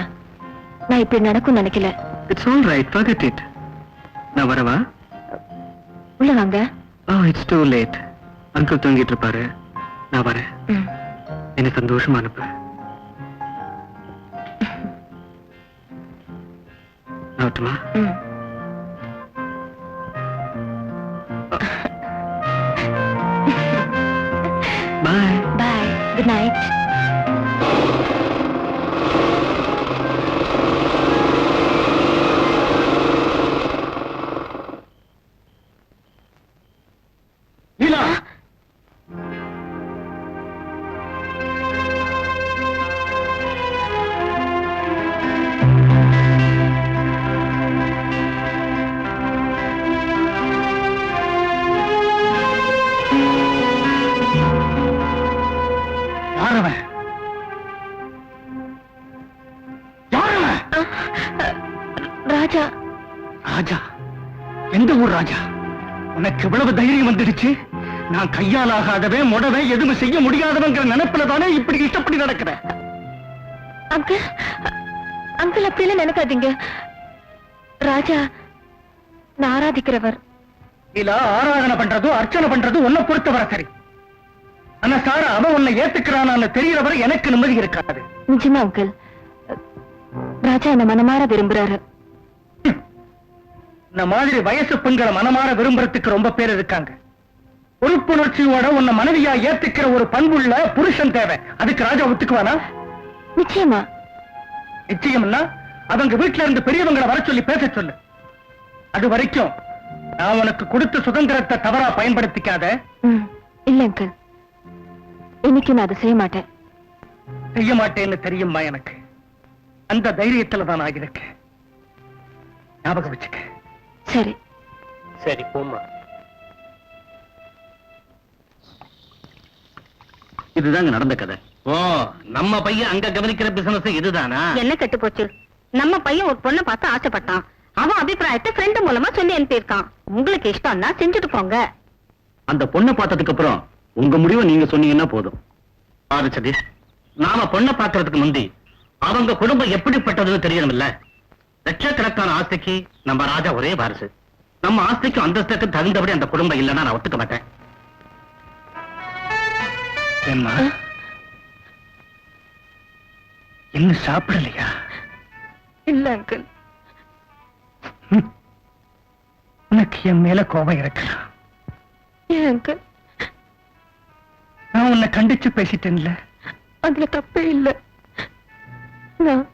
Speaker 4: நான் இப்படி நடக்கும் நினைக்கல.
Speaker 5: It's all right, forget it. நான் வரவா?
Speaker 4: உள்ள வாங்க.
Speaker 5: It's too late. அங்கிள் தூங்கிட்டு இருப்பாரு. நான் வரேன். என்ன சந்தோஷமா அனுப்பு. ஆகட்டுமா? பாய்.
Speaker 4: பாய், குட் நைட்.
Speaker 3: லீலா, யாரவன்? யாரவன்?
Speaker 4: ராஜா.
Speaker 3: ராஜா? எந்த ஊர் ராஜா? உனக்கு இவ்வளவு தைரியம் வந்துடுச்சு? நான் கையால் ஆகாதவன், முடவன், எதுவுமே செய்ய முடியாதவங்கிற நினைப்புல தானே இப்படி இஷ்டப்படி நடக்கிறேன்.
Speaker 4: அங்கிள், அங்கிள் அப்படியெல்லாம் நினைக்காதீங்க. ராஜா நான் ஆராதிக்கிறவர்.
Speaker 3: இல்ல, ஆராதனை பண்றதோ அர்ச்சனை பண்றதோ உன்னை பொறுத்தவரை சரி. ஆனா சாரா, அவன் உன்னை ஏத்துக்கிறான்னு தெரியறவரை எனக்கு நிம்மதி இருக்காது.
Speaker 4: நிஜமா அங்கிள், ராஜா என்ன மனமாற விரும்புறாரு.
Speaker 3: இந்த மாதிரி வயசு பெண்களை மனமாற விரும்புறதுக்கு ரொம்ப பேர் இருக்காங்க. பொறுப்புணர்ச்சியோட உன்னை மனைவியா ஏத்துக்கிற ஒரு பண்புள்ள புருஷன் தேவை. அதுக்கு ராஜா ஒத்துக்குவானா?
Speaker 4: நிச்சயமா.
Speaker 3: நிச்சயம்னா அவங்க வீட்டுல இருந்து பெரியவங்களை வர சொல்லி பேச சொல்லு. அது வரைக்கும் நான் உனக்கு கொடுத்த சுதந்திரத்தை தவறா பயன்படுத்திக்காத.
Speaker 4: இல்ல அங்கிள், இன்னைக்கு நான் அதை செய்ய மாட்டேன்.
Speaker 3: செய்ய மாட்டேன்னு தெரியுமா எனக்கு? அந்த தைரியத்துல தான் நான் இருக்கேன். ஞாபகம் வச்சுக்க.
Speaker 4: சரி
Speaker 5: சரி, போம்மா. இதுதாங்க நடந்த கதை.
Speaker 2: ஓ, நம்ம பையன் அங்க கவனிக்கிற பிசினஸ் இதுதானா?
Speaker 4: என்ன கெட்டு போச்சு? நம்ம பையன் ஒரு பொண்ணை பார்த்து ஆசைப்பட்டான். அவன் அபிப்பிராயத்தை ஃப்ரெண்ட் மூலமா சொல்லி அனுப்பியிருக்கான். உங்களுக்கு இஷ்டம்னா செஞ்சுட்டு போங்க.
Speaker 5: அந்த பொண்ணை பார்த்ததுக்கு அப்புறம் உங்க முடிவை நீங்க சொன்னீங்கன்னா போதும்.
Speaker 2: பாரு சதீஷ், நாம பொண்ணை பார்க்கறதுக்கு முந்தி அவங்க குடும்பம் எப்படிப்பட்டதுன்னு தெரியணும்ல. லட்சக்கணக்கான ஆஸ்திக்கு நம்ம ராஜா ஒரே வாரிசு. நம்ம ஆஸ்திக்கும் அந்தஸ்துக்கு தகுந்தபடி அந்த குடும்பம் இல்லைன்னா நான் ஒத்துக்க மாட்டேன்.
Speaker 3: ஏம்மா, இன்னும் சாப்பிடலையா?
Speaker 4: இல்ல அங்கிள்.
Speaker 3: உனக்கு என் மேல கோபம் இருக்கலாம்.
Speaker 4: ஏன் அங்கிள்?
Speaker 3: நான் உன்னை கண்டிச்சு பேசிட்டேன்ல.
Speaker 4: அதுல தப்பே இல்ல. நான்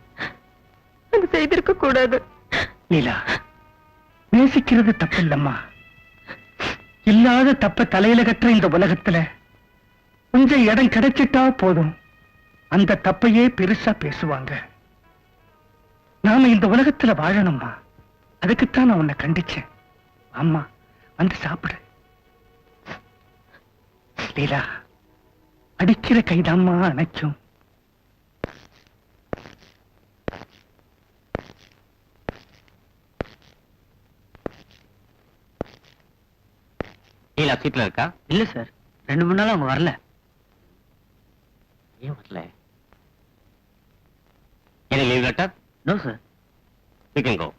Speaker 4: அது செய்திருக்க கூடாது.
Speaker 3: லீலா, நேசிக்கிறது தப்பு இல்லம்மா. இல்லாத தப்ப தலையில கட்டுற இந்த உலகத்துல கொஞ்சம் இடம் கிடைச்சிட்டா போதும், அந்த தப்பையே பெருசா பேசுவாங்க. நாம இந்த உலகத்துல வாழணும்மா, அதுக்குத்தான் நான் உன்னை கண்டிச்சேன். அம்மா, வந்து சாப்பிடு. லீலா, அடிக்கிற கைதாம்மா அணைக்கும்.
Speaker 5: லீலா சீட்ல இருக்கா?
Speaker 6: இல்ல சார், 2 நாளா அவங்க வரல.
Speaker 5: ஏன் வரல? Any leave letter?
Speaker 6: No sir.
Speaker 5: You can go.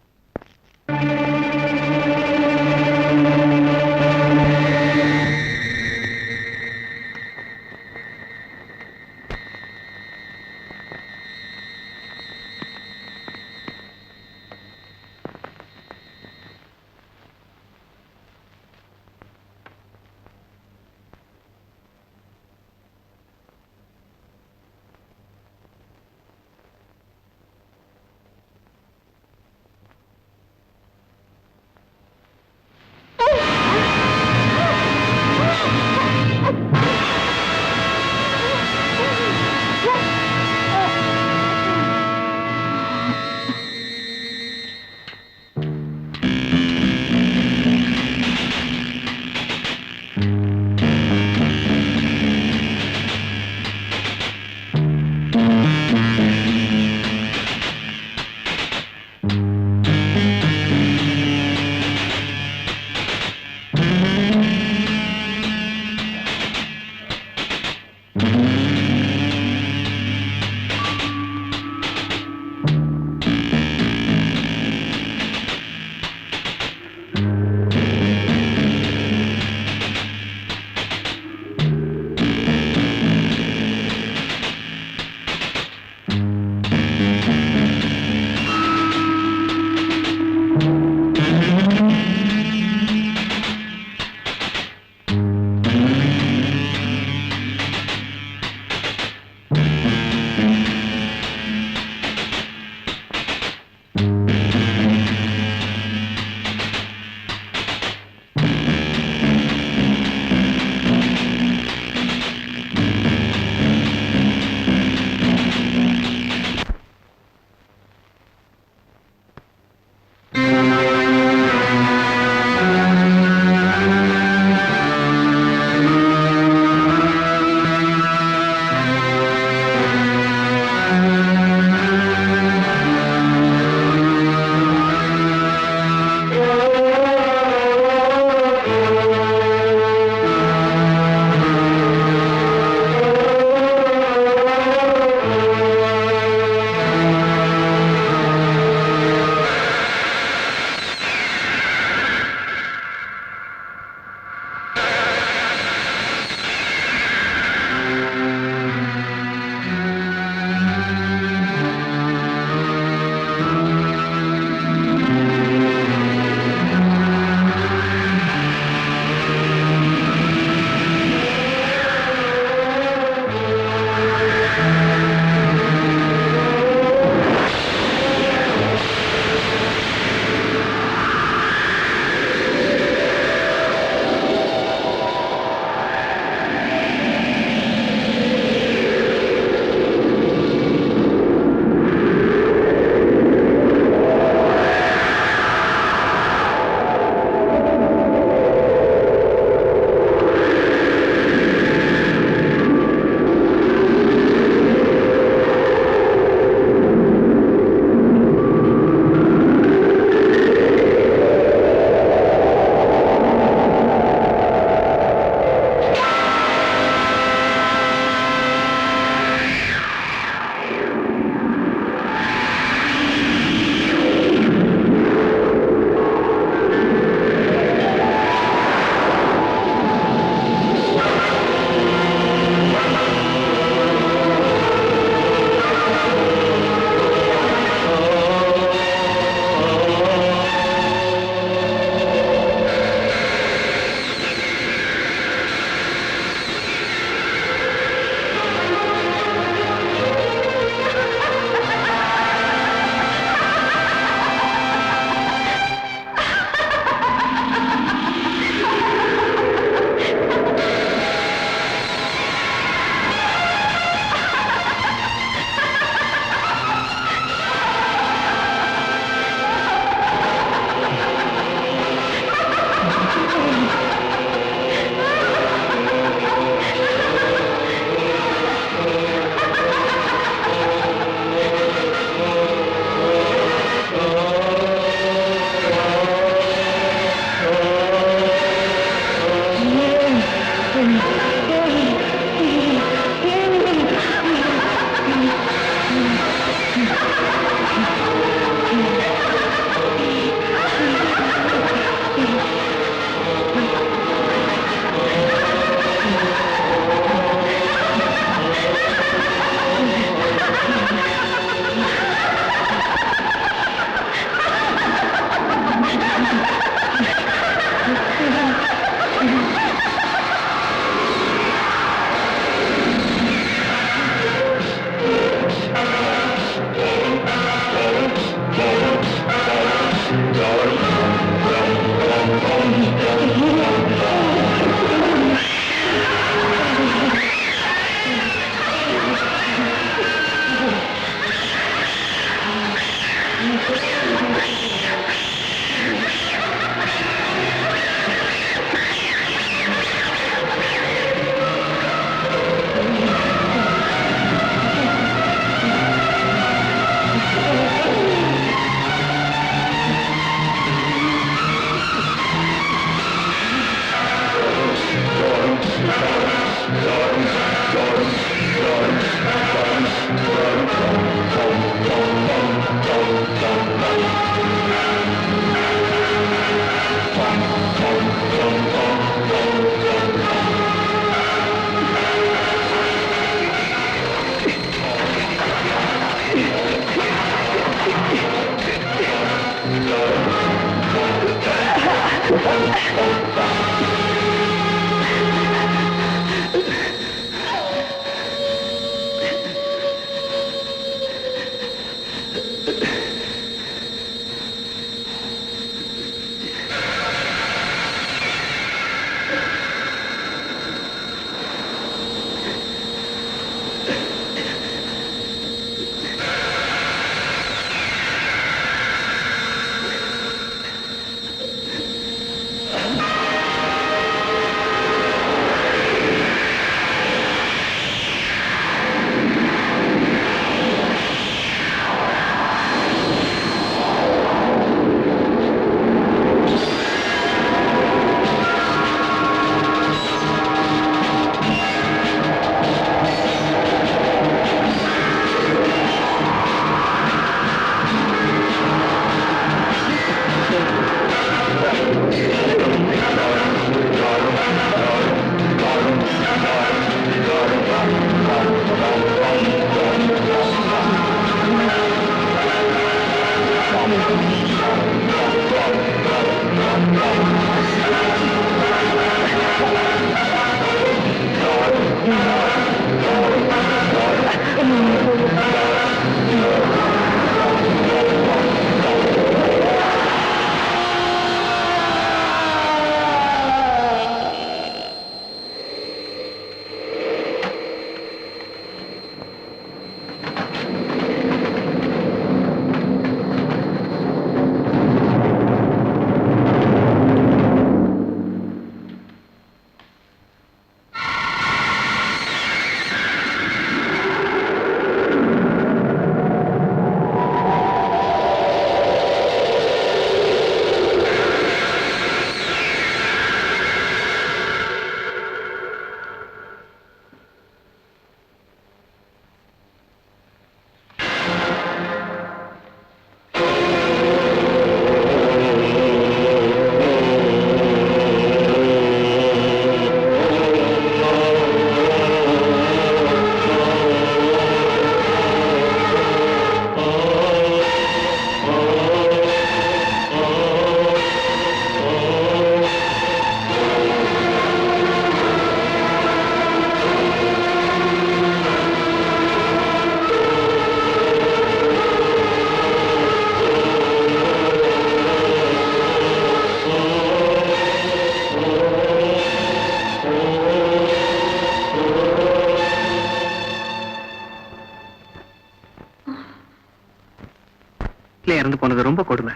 Speaker 5: இறந்து போனது ரொம்ப கொடுமை.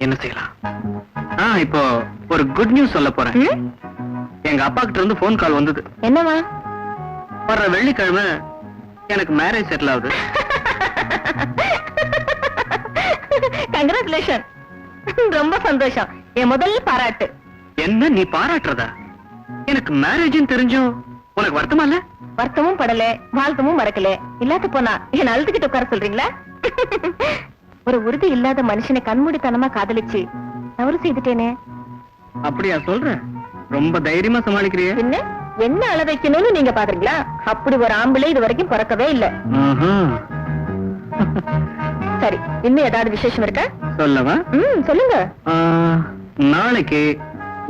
Speaker 5: என்ன செய்யலாம்? இப்போ ஒரு குட் நியூஸ் சொல்ல போறேன். எங்க அப்பா கிட்ட இருந்து போன் கால் வந்தது.
Speaker 4: என்னவா?
Speaker 5: வர்ற வெள்ளிக்கிழமை எனக்கு மேரேஜ் செட்டில் ஆகுது.
Speaker 4: கங்க்ராச்சுலேஷன். ரொம்ப சந்தோஷம். என் முதல் பாராட்டு.
Speaker 5: என்ன நீ பாராட்டுறதா? எனக்கு மேரேஜ் தெரிஞ்சும் உனக்கு வருத்தமா இல்ல?
Speaker 4: வருத்தமும் படல, வாழ்த்தமும் மறக்கல. இல்லாத போனா என்ன அழுதுகிட்டு உட்கார சொல்றீங்களா? ஒரு உறுதி இல்லாத மனுஷனை கண்மூடித்தனமா காதலிச்சு தவறு செய்துட்டேனே.
Speaker 5: அப்படியா சொல்ற? ரொம்ப தைரியமா சமாளிக்கிறிய.
Speaker 4: என்ன என்ன அள வைக்கணும்னு நீங்க பாக்குறீங்களா? அப்படி ஒரு ஆம்பிளை இது வரைக்கும் பிறக்கவே இல்ல. சரி, இன்னும் ஏதாவது விசேஷம் இருக்கா?
Speaker 5: சொல்லவா?
Speaker 4: சொல்லுங்க.
Speaker 5: நாளைக்கு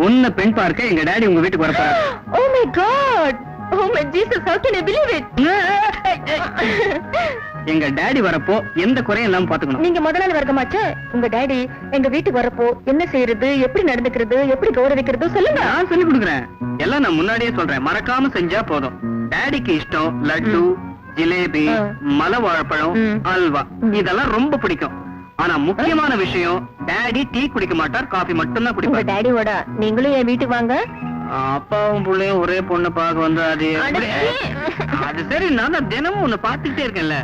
Speaker 5: உன்னை பெண் பார்க்க எங்க டாடி உங்க வீட்டுக்கு வரப்போறாரு.
Speaker 4: Oh my God! Oh my Jesus! How can I believe it?
Speaker 5: எங்க டாடி வரப்போ எந்த குறையும் இல்லாம பாத்துக்கணும்.
Speaker 4: நீங்க முதலாளி வர்க்கமாச்சு. உங்க டாடி எங்க வீட்டுக்கு வரப்போ என்ன செய்யறது, எப்படி நடந்துக்கிறது, எப்படி கௌரவிக்கிறது சொல்லுங்க.
Speaker 5: நான் சொல்லி கொடுக்குறேன். எல்லாம் நான் முன்னாடியே சொல்றேன். மறக்காம செஞ்சா போதும். டாடிக்கு இஷ்டம் லட்டு, ஜிலேபி, மலை வாழைப்பழம், அல்வா இதெல்லாம் ரொம்ப பிடிக்கும். ஆனா முக்கியமான விஷயம், டாடி டீ குடிக்க மாட்டார், காபி மட்டும் தான் குடிப்பார்.
Speaker 4: உங்க டாடியோட நீங்களும் என் வீட்டுக்கு வாங்க.
Speaker 5: அப்பாவும் பிள்ளையும் ஒரே பொண்ணு பார்க்க வந்து அது சரி. நான் தான் தினமும் உன்னை பாத்துக்கிட்டே இருக்கேன்ல.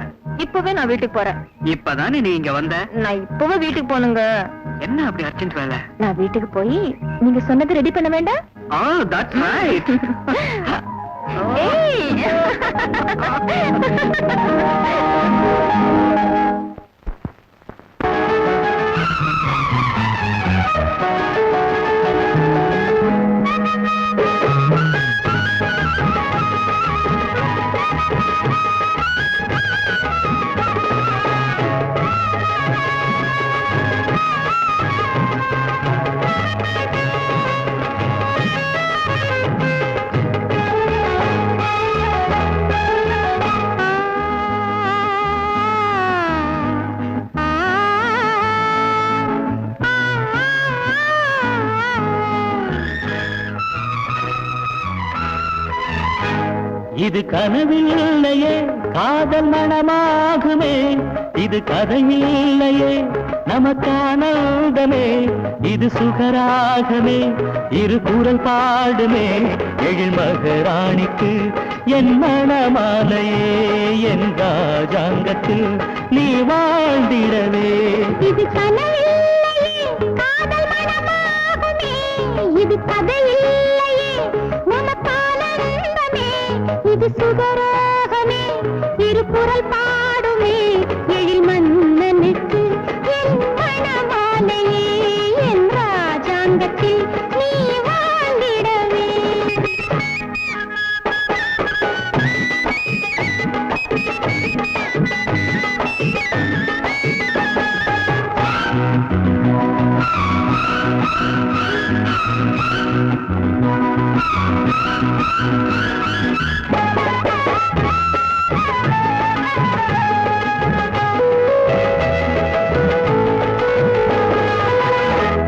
Speaker 4: இப்பவே நான் வீட்டுக்கு போறேன்.
Speaker 5: இப்பதானே நீ இங்க வந்த?
Speaker 4: நான் இப்பவே வீட்டுக்கு போனுங்க.
Speaker 5: என்ன அப்படி அர்ஜென்ட் வேலை?
Speaker 4: நான் வீட்டுக்கு போய் நீங்க சொன்னது ரெடி பண்ண வேண்டாம்?
Speaker 5: That's right. இது கனவில்லையே காதல் மனமாகுமே இது கதையில்லையே நமக்கானந்தமே இது சுகராகமே இரு குரல் பாடுமே எழில் மகராணிக்கு என் மணமாலையே என் ராஜாங்கத்தில் நீ வாழ்ந்திடவே
Speaker 4: இது கனவில்லையே காதல் மனமாகுமே இது கதையில்லையே நமக்கானந்தமே இது சுகராகமே இரு குரல் பாடுமே எழில் மன்னனுக்கு என் மணமாலையே என் ராஜாங்கத்தில் நீ வாழ்ந்திடவே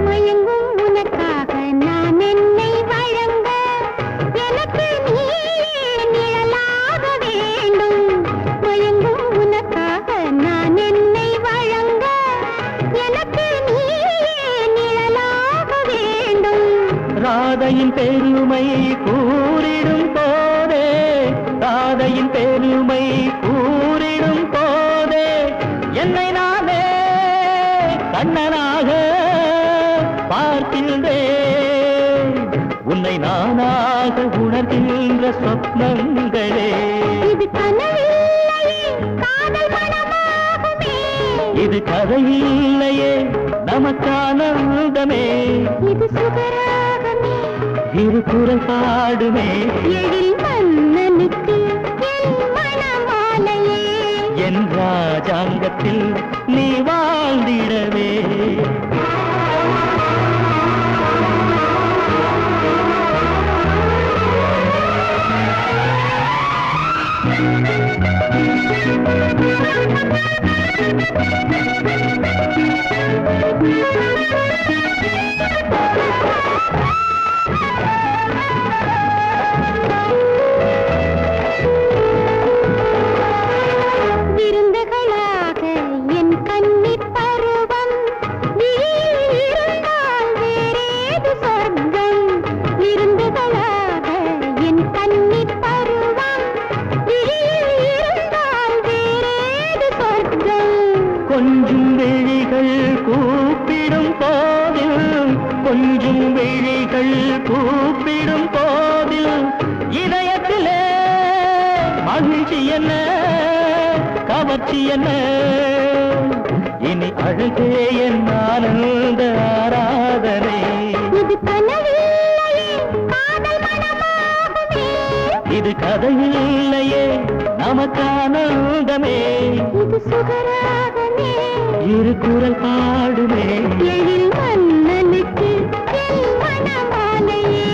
Speaker 4: மயங்கும் உனக்காக நான் என்னை வழங்க எனக்கு நீயே நிழலாக வேண்டும் மயங்கும் உனக்காக நான் என்னை வழங்க எனக்கு நீயே நிழலாக வேண்டும்
Speaker 5: ராதையின் பெருமை கூறிடும் போதே ராதையின் பெருமை கூறிடும் போதே என்னை நானே கண்ணனாக பார்க்கின்றேன் உன்னை நானாக உணர்கின்ற சொப்னங்களே
Speaker 4: இது கனவில்லையே காதல் மனமாகுமே
Speaker 5: இது கதையில்லையே நமக்கானந்தமே
Speaker 4: இது சுகராகமே
Speaker 5: இரு குரல் பாடுமே
Speaker 4: எழில் மன்னனுக்கு என் மணமாலையே
Speaker 5: என் ராஜாங்கத்தில் நீ வாழ்ந்திடவே
Speaker 4: விருந்துகளாக என் கன்னிப் பருவம் விழியில் இருந்தால் வேறேது சொர்க்கம் விருந்துகளாக என் கன்னிப் பருவம் விழியில் இருந்தால் வேறேது சொர்க்கம்
Speaker 5: கொஞ்சம் விழிகள் கூப்பிடும் போதில் கொஞ்சம் விழிகள் கூப்பிடும் போதில் இதயத்திலே மகிழ்ச்சி என்ன கவர்ச்சி என்ன இனி அழகே என் ஆனந்த ஆராதனை
Speaker 4: இது கனவில்லையே காதல் மனமாகுமே
Speaker 5: இது கதையில்லையே நமக்கானந்தமே
Speaker 4: இது சுகராகமே
Speaker 5: இரு குரல் பாடுமே
Speaker 4: எழில் மன்னனுக்கு என் மணமாலையே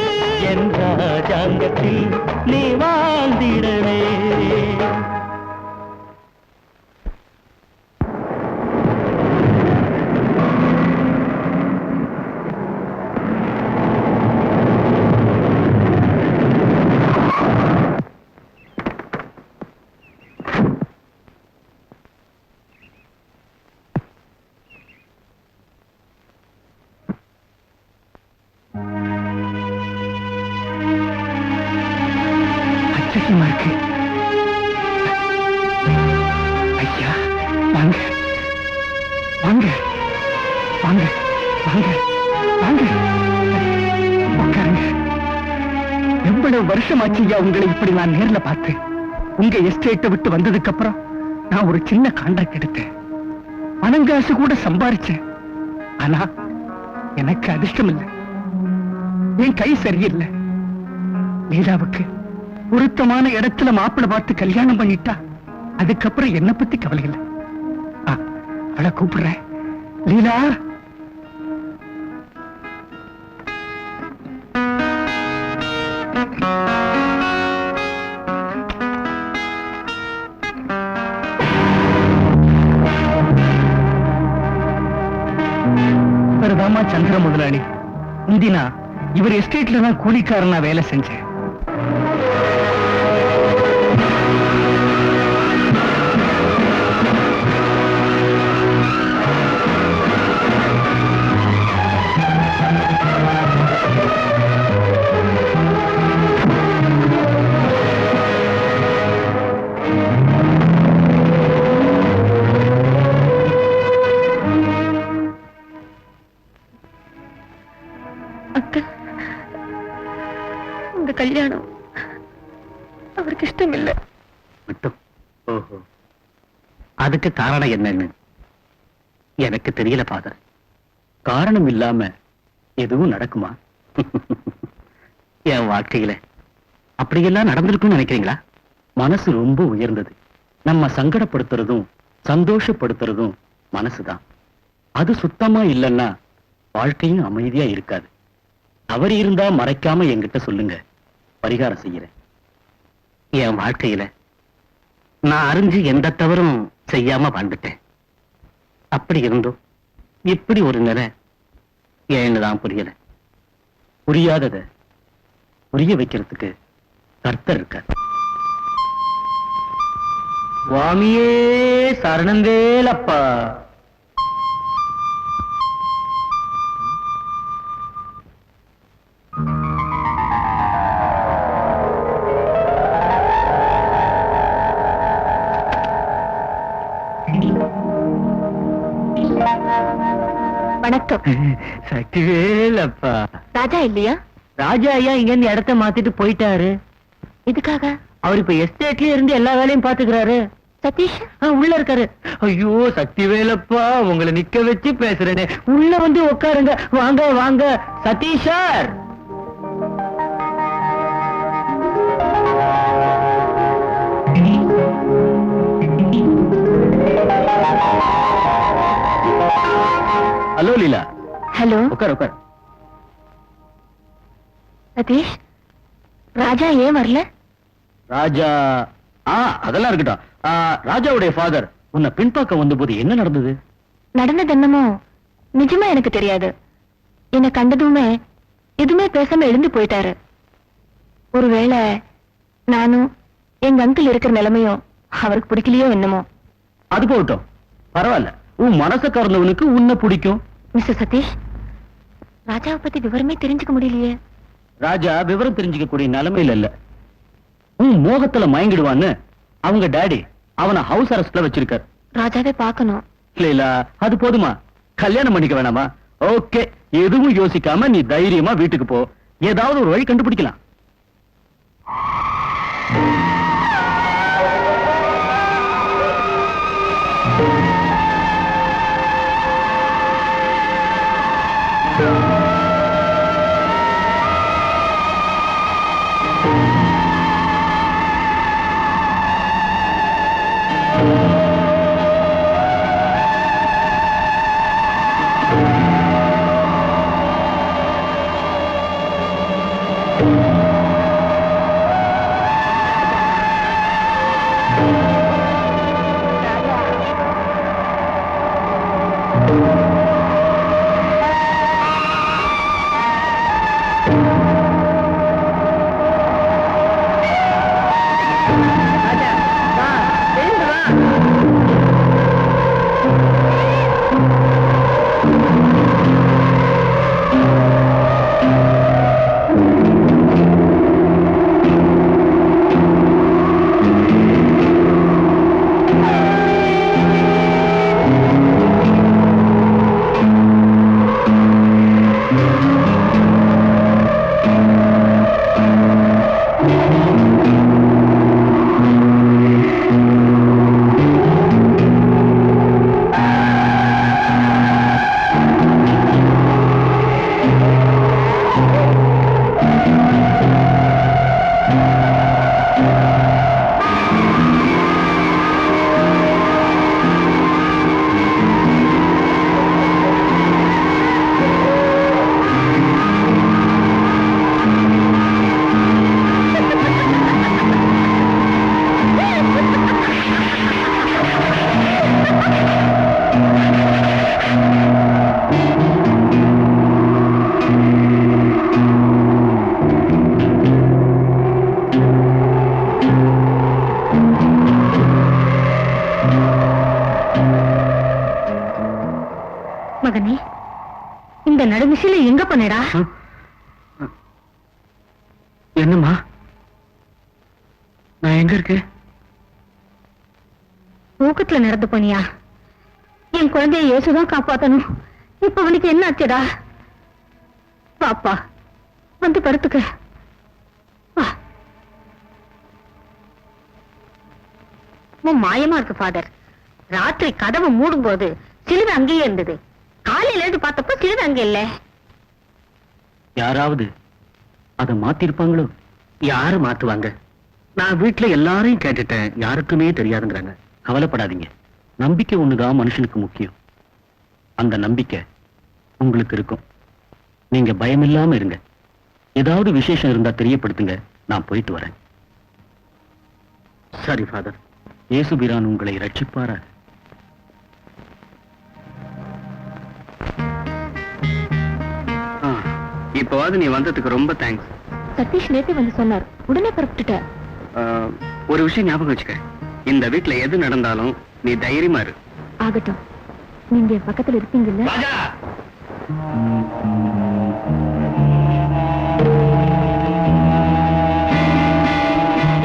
Speaker 5: என் ராஜாங்கத்தில் நீ வாழ்ந்திடவே அச்சகமா இருக்கு ஐயா வாங்க வாங்க வாங்க வாங்க வாங்க உட்காருங்க எவ்வளவு வருஷமாச்சு ஐயா உங்களை இப்படி நான் நேர்ல பார்த்தேன் உங்க எஸ்டேட்டை விட்டு வந்ததுக்கு அப்புறம் நான் ஒரு சின்ன கான்ட்ராக்ட் எடுத்தேன் பணங்காசு கூட சம்பாரிச்சேன் ஆனா எனக்கு அதிர்ஷ்டம் இல்லை என் கை சரியில்லை லீலாவுக்கு பொருத்தமான இடத்துல மாப்பிள்ளை பார்த்து கல்யாணம் பண்ணிட்டா அதுக்கப்புறம் என்ன பத்தி கவலை இல்லை அவளை கூப்பிடுறேன் லீலா இவர்தாமா சந்திர முதலாளி முந்தினா இவர் எஸ்டேட்ல தான் கூலிக்காரனா வேலை செஞ்சேன்
Speaker 4: இந்த கல்யாணம் அவருக்கு இஷ்டம் இல்லை.
Speaker 2: மட்டும் ஓஹோ, அதுக்கு காரணம் என்னன்னு எனக்கு தெரியல ஃபாதர். காரணம் இல்லாம எதுவும் நடக்குமா? என் வாழ்க்கையில அப்படியெல்லாம் நடந்திருக்குன்னு நினைக்கிறீங்களா? மனசு ரொம்ப உயர்ந்தது. நம்ம சங்கடப்படுத்துறதும் சந்தோஷப்படுத்துறதும் மனசுதான். அது சுத்தமா இல்லைன்னா வாழ்க்கையும் அமைதியா இருக்காது. அவர் இருந்தா மறைக்காம என்கிட்ட சொல்லுங்க, பரிகாரம் செய்யறேன். என் வாழ்க்கையில நான் அறிஞ்சு எந்த தவறும் செய்யாம வாழ்ந்துட்டேன். அப்படி இருந்தும் இப்படி ஒரு நிலை ஏன்னுதான் புரியல. புரியாதத புரிய வைக்கிறதுக்கு கர்த்தர் இருக்கார். சுவாமியே சரணந்தேலப்பா.
Speaker 4: வணக்கம்.
Speaker 2: சக்திவேலப்பா.
Speaker 4: ராஜா இல்லையா?
Speaker 6: ராஜா ஐயா இங்க இருந்து இடத்த மாத்திட்டு போயிட்டாரு.
Speaker 4: இதுக்காக
Speaker 6: அவர் இப்ப எஸ்டேட்லயே இருந்து எல்லா வேலையும் பாத்துக்கிறாரு.
Speaker 4: சதீஷ்
Speaker 6: உள்ள இருக்காரு. ஐயோ சக்திவேலப்பா, உங்களை நிக்க வச்சு பேசுறேனே, உள்ள வந்து உட்காருங்க. வாங்க வாங்க சதீஷ் சார்.
Speaker 2: ஹலோ லீலா.
Speaker 4: ஹலோ.
Speaker 2: உட்கார் உட்கார்.
Speaker 4: சதீஷ், ராஜா ஏன் வரல?
Speaker 2: ராஜா அதெல்லாம் இருக்கட்டும். ராஜாவுடைய ஃபாதர் உன்னை பின்பாக்க வந்தபோது என்ன நடந்தது?
Speaker 4: நடந்தது என்னமோ நிஜமா எனக்கு தெரியாது. என்னை கண்டதுமே எதுவுமே பேசாம எழுந்து போயிட்டாரு. ஒருவேளை நானும் எங்க அங்கிள் இருக்கிற நிலைமையும் அவருக்கு பிடிக்கலையோ என்னமோ.
Speaker 2: அது போகட்டும், பரவாயில்ல. உன் மனச கறந்தவனுக்கு உன்னை பிடிக்கும்.
Speaker 4: மிஸ்டர் சதீஷ், ராஜாவை பத்தி விவரமே தெரிஞ்சுக்க முடியலையே.
Speaker 2: ராஜா விவரம் தெரிஞ்சுக்க கூடிய நிலைமையில இல்ல. உன் மோகத்துல மயங்கிடுவான்னு அவங்க டாடி அவனை ஹவுஸ் அரெஸ்ட்ல வச்சிருக்காரு.
Speaker 4: ராஜாவே பார்க்கணும்.
Speaker 2: லீலா, அது போதுமா? கல்யாணம் பண்ணிக்க வேணாமா? ஓகே, எதுவும் யோசிக்காம நீ தைரியமா வீட்டுக்கு போ. ஏதாவது ஒரு வழி கண்டுபிடிக்கலாம்.
Speaker 4: மகனே, இந்த நடுநிசையில எங்க பண்ணடா?
Speaker 2: என்னம்மா, நான் எங்க இருக்கேன்?
Speaker 4: ஊக்கத்துல நடந்து போனியா? என் குழந்தைய இயேசுதான் காப்பாத்தணும். இப்ப அவனுக்கு என்ன ஆச்சுடா? பாப்பா வந்து படுத்துக்க. மாயமா இருக்கு ஃபாதர். ராத்திரி கதவு மூடும் போது சிலுவை அங்கேயே இருந்தது. காலையில இருந்து பார்த்தப்ப சிலுவை அங்க இல்ல.
Speaker 2: யாராவது அதை மாத்திருப்பாங்களோ? யாரு மாத்துவாங்க? நான் வீட்டுல எல்லாரையும் கேட்டுட்டேன், யாருக்குமே தெரியாதுங்கிறாங்க. கவலைப்படாதீங்க, நம்பிக்கை ஒண்ணுதான் மனுஷனுக்கு முக்கியம். அந்த நம்பிக்கை உங்களுக்கு இருக்கும். நீங்க பயமில்லாம இருங்க. ஏதாவது விசேஷம் இருந்தா தெரியப்படுத்துங்க, நான் போயிட்டு வரேன். சரி ஃபாதர், இயேசுபிரான் உங்களை ரட்சிப்பாரா? இப்பவாது நீ வந்ததுக்கு ரொம்ப தேங்க்ஸ்.
Speaker 4: சதீஷ் நேத்து வந்து சொன்னார், உடனே புறப்பட்டுட்ட.
Speaker 2: ஒரு விஷயம் ஞாபகம் வச்சுக்க, இந்த வீட்டுல எது நடந்தாலும் நீ தைரியமா இரு.
Speaker 4: ஆகட்டும், நீங்க பக்கத்துல இருப்பீங்கல்ல?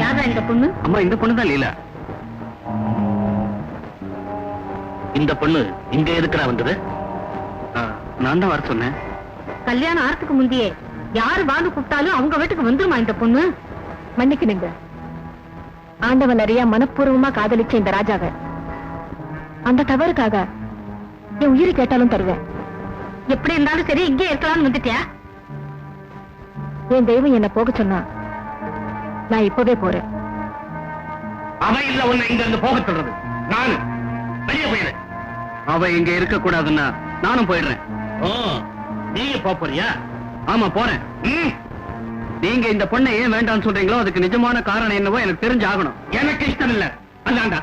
Speaker 4: யாரா இந்த பொண்ணு?
Speaker 2: அம்மா, இந்த பொண்ணு தான் லீலா. இந்த பொண்ணு இங்க எதுக்குறா வந்தது? நான் தான் வர சொன்னேன்.
Speaker 4: கல்யாணம் ஆறதுக்கு முந்தையே யாரு வாங்க கூப்பிட்டாலும் அவங்க வீட்டுக்கு வந்துருமா இந்த பொண்ணு? மன்னிக்கணுங்க, ஆண்டவன் நிறைய மனப்பூர்வமா காதலிச்ச இந்த ராஜாவை அந்த தவறுக்காக என் உயிரை கேட்டாலும் தருவேன். எப்படி இருந்தாலும் சரி, இங்கே இருக்கலாம்னு வந்துட்டியா? என் தெய்வம் என்ன போக சொன்னா நான் இப்பவே போறேன்.
Speaker 2: அவ இல்ல உன்னை இங்க இருந்து போக சொல்றது. நான் வெளியே போயிடுறேன். அவ இங்க இருக்க கூடாதுன்னா நானும் போயிடுறேன். ஓ, நீங்க போறியா? ஆமா, போறேன். நீங்க இந்த பொண்ணை ஏன் வேண்டாம்னு சொல்றீங்களோ அதுக்கு நிஜமான காரணம் என்னவோ எனக்கு தெரிஞ்சு ஆகணும். எனக்கு இஷ்டம் இல்ல. அந்தாண்டா,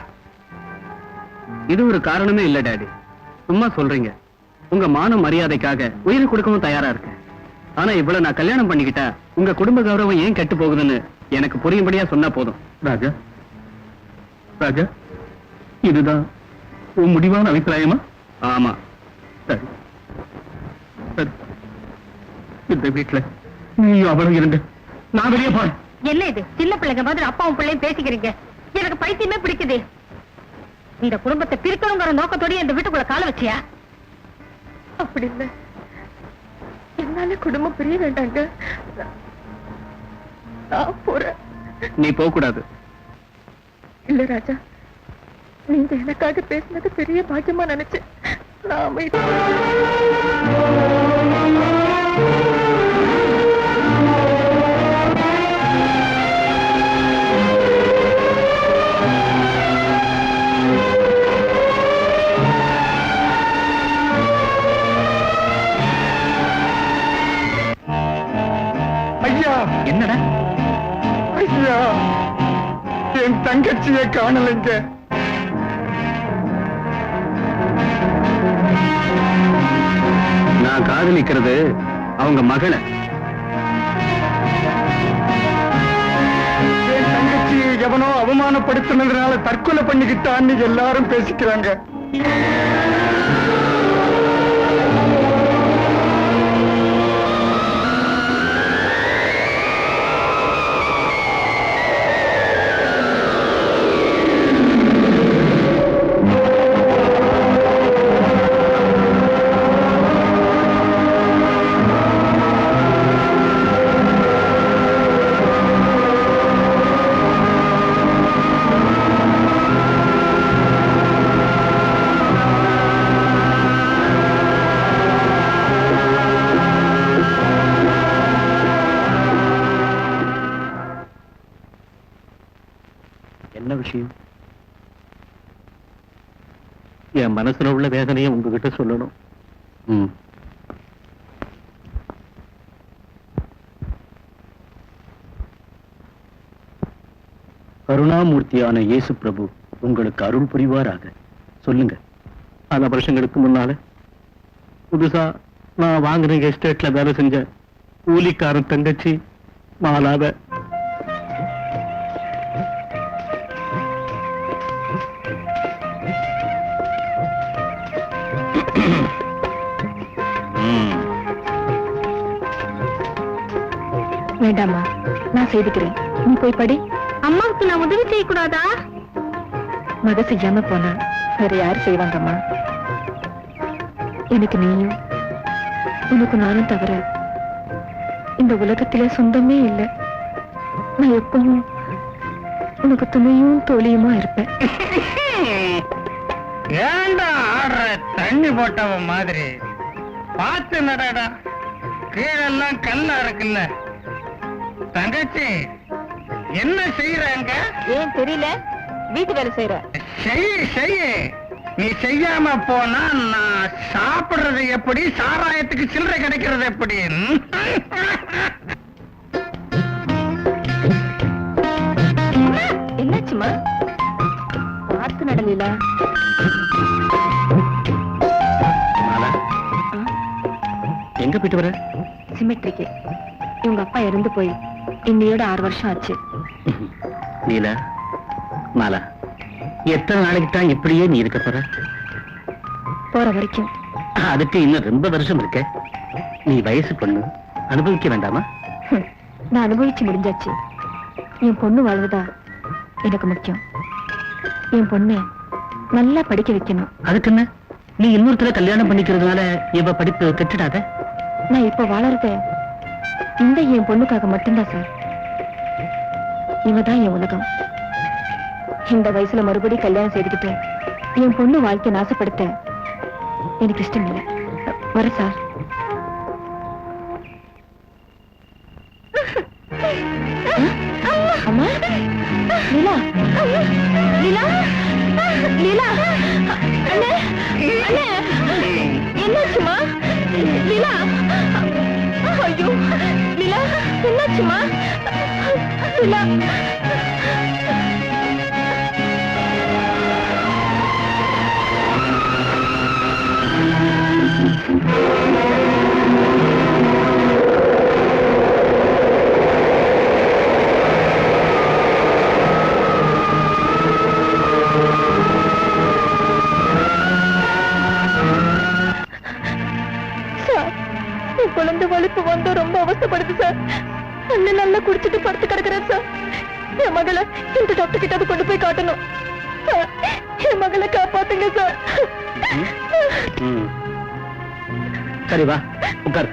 Speaker 2: இது ஒரு காரணமே இல்ல டாடி. சும்மா சொல்றீங்க. உங்க மான மரியாதைக்காக உயிர் கொடுக்கவும் தயாரா இருக்கேன். ஆனா இவ்வளவு நான் கல்யாணம் பண்ணிக்கிட்டா உங்க குடும்ப கௌரவம் ஏன் கெட்டு போகுதுன்னு எனக்கு புரியும்படியா சொன்னா போதும். ராஜா, ராஜா, இதுதான் உன் முடிவான அபிப்பிராயமா? ஆமா. சரி சரி, இந்த வீட்டுல நீயும் அவளும் இருந்து நான் வெளியே போறேன்.
Speaker 4: என்ன இது சின்ன பிள்ளைங்க மாதிரி அப்பாவும் பிள்ளையும் பேசிக்கிறீங்க? எனக்கு பைத்தியமே பிடிக்குது. இந்த குடும்பத்தை பிரிக்கணுங்கிற நோக்கத்தோட இந்த வீட்டுக்குள்ள கால வச்சியா?
Speaker 1: அப்படி இல்ல, என்னால குடும்பம் பிரிய வேண்டாங்க. நான் போறேன்.
Speaker 2: நீ போக கூடாது.
Speaker 1: இல்ல ராஜா, நீங்க எனக்காக பேசினது பெரிய பாக்கியமா நினைச்சு நான் அமைதி.
Speaker 3: ஐயா,
Speaker 2: என்னடா?
Speaker 3: ஐயா, என் தங்கச்சியை காணலைங்க.
Speaker 2: நான் காதலிக்கிறது அவங்க மகளை.
Speaker 3: என் தங்கச்சியை எவனோ அவமானப்படுத்தினதுனால தற்கொலை பண்ணிக்கிட்டான்னு எல்லாரும் பேசிக்கிறாங்க.
Speaker 2: என்ன விஷயம்? என் மனசுல உள்ள வேதனையை உங்ககிட்ட சொல்லணும். கருணாமூர்த்தியான இயேசு பிரபு உங்களுக்கு அருள் புரிவாராக. சொல்லுங்க. பல வருஷங்களுக்கு முன்னால புதுசா நான் வாங்கின எஸ்டேட்ல வேலை செஞ்ச கூலிக்காரன் தங்கச்சி மாலாவ
Speaker 4: வேண்டாமா, நான் செய்துக்கிறேன். நீ போய் படி. அம்மாவுக்கு நான் உதவி செய்யக்கூடாதா? மத செய்யாம போனா வேற யாரு செய்வாங்கம்மா? எனக்கு நீயும் உனக்கு நானும் தவிர இந்த உலகத்திலே சொந்தமே இல்லை. நான் எப்பவும் உனக்கு துணையும் தோழியுமா இருப்பேன்.
Speaker 3: ஏண்டா ஆடுற தண்ணி போட்டவன் மாதிரி பார்த்து நடடா, கீழெல்லாம் கல்லா இருக்குல்ல. தங்கச்சி என்ன செய்யறாங்க?
Speaker 1: ஏன் தெரியல, வீட்டு வேலை செய்யற.
Speaker 3: செய்ய நீ செய்யாம போனா நான் சாப்பிடுறது எப்படி, சாராயத்துக்கு சில்லறை கிடைக்கிறது எப்படி?
Speaker 1: என்னாச்சுமா? பார்த்து நடலீல.
Speaker 2: எங்க போயிட்டு வர?
Speaker 1: சிமெட்ரிக்கு. இவங்க அப்பா இறந்து போய் இன்னையோட 6 வருஷம் ஆச்சு.
Speaker 2: நீலா, மாலா, எத்தனை நாளைக்கு தான் இப்படியே நீ இருக்க போற?
Speaker 1: போற வரைக்கும்.
Speaker 2: அதுக்கு இன்னும் ரொம்ப வருஷம் இருக்க. நீ வயசு பொண்ணு, அனுபவிக்க வேண்டாமா?
Speaker 1: நான் அனுபவிச்சு முடிஞ்சாச்சு. என் பொண்ணு வாழ்வதா எனக்கு முக்கியம். என் பொண்ணு நல்லா படிக்க வைக்கணும்.
Speaker 2: அதுக்கு என்ன, நீ இன்னொருத்தர கல்யாணம் பண்ணிக்கிறதுனால இவ படிப்பு கெட்டுடாத.
Speaker 1: நான் இப்ப வாழறத இந்த என் பொண்ணுக்காக மட்டும்தான் சார். இவதான் என் உலகம். இந்த வயசுல மறுபடியும் கல்யாணம் செய்துக்கிட்டு என் பொண்ணு வாழ்க்கை நாசப்படுத்த எனக்கு இஷ்டம் இல்லை. வர சார். அம்மா, லீலா, லீலா, லீலா, அண்ணே, அண்ணே, என்னாச்சுமா? லீலா, ஐயோ, லீலா, என்னாச்சுமா? லீலா, குழந்தை வலிப்பு வந்து ரொம்ப அவசப்படுது சார். அண்ணன் நல்லா குடிச்சிட்டு படுத்து கிடக்குறேன் சார். என் மகளை இந்த டாக்டர் கிட்ட கொண்டு போய் காட்டணும் சார். என் மகளை காப்பாத்துங்க சார்.
Speaker 2: சரி வா, உட்கார்.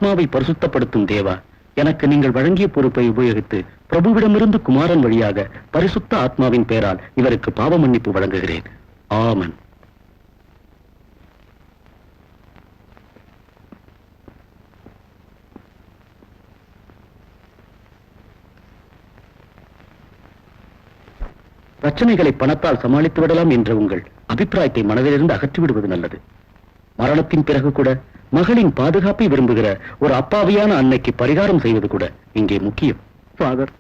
Speaker 5: ஆத்மாவை பரிசுத்தப்படுத்தும் தேவா, எனக்கு நீங்கள் வழங்கிய பொறுப்பை உபயோகித்து பிரபுவிடமிருந்து குமாரன் வழியாக பரிசுத்த ஆத்மாவின் பெயரால் இவருக்கு பாவ மன்னிப்பு வழங்குகிறேன். ஆமன். பிரச்சனைகளை பணத்தால் சமாளித்து விடலாம் என்ற உங்கள் அபிப்பிராயத்தை மனதிலிருந்து அகற்றிவிடுவது நல்லது. மரணத்தின் பிறகு கூட மகளின் பாதுகாப்பை விரும்புகிற ஒரு அப்பாவியான அன்னைக்கு பரிகாரம் செய்வது கூட இங்கே முக்கியம்.
Speaker 3: ஃபாதர்,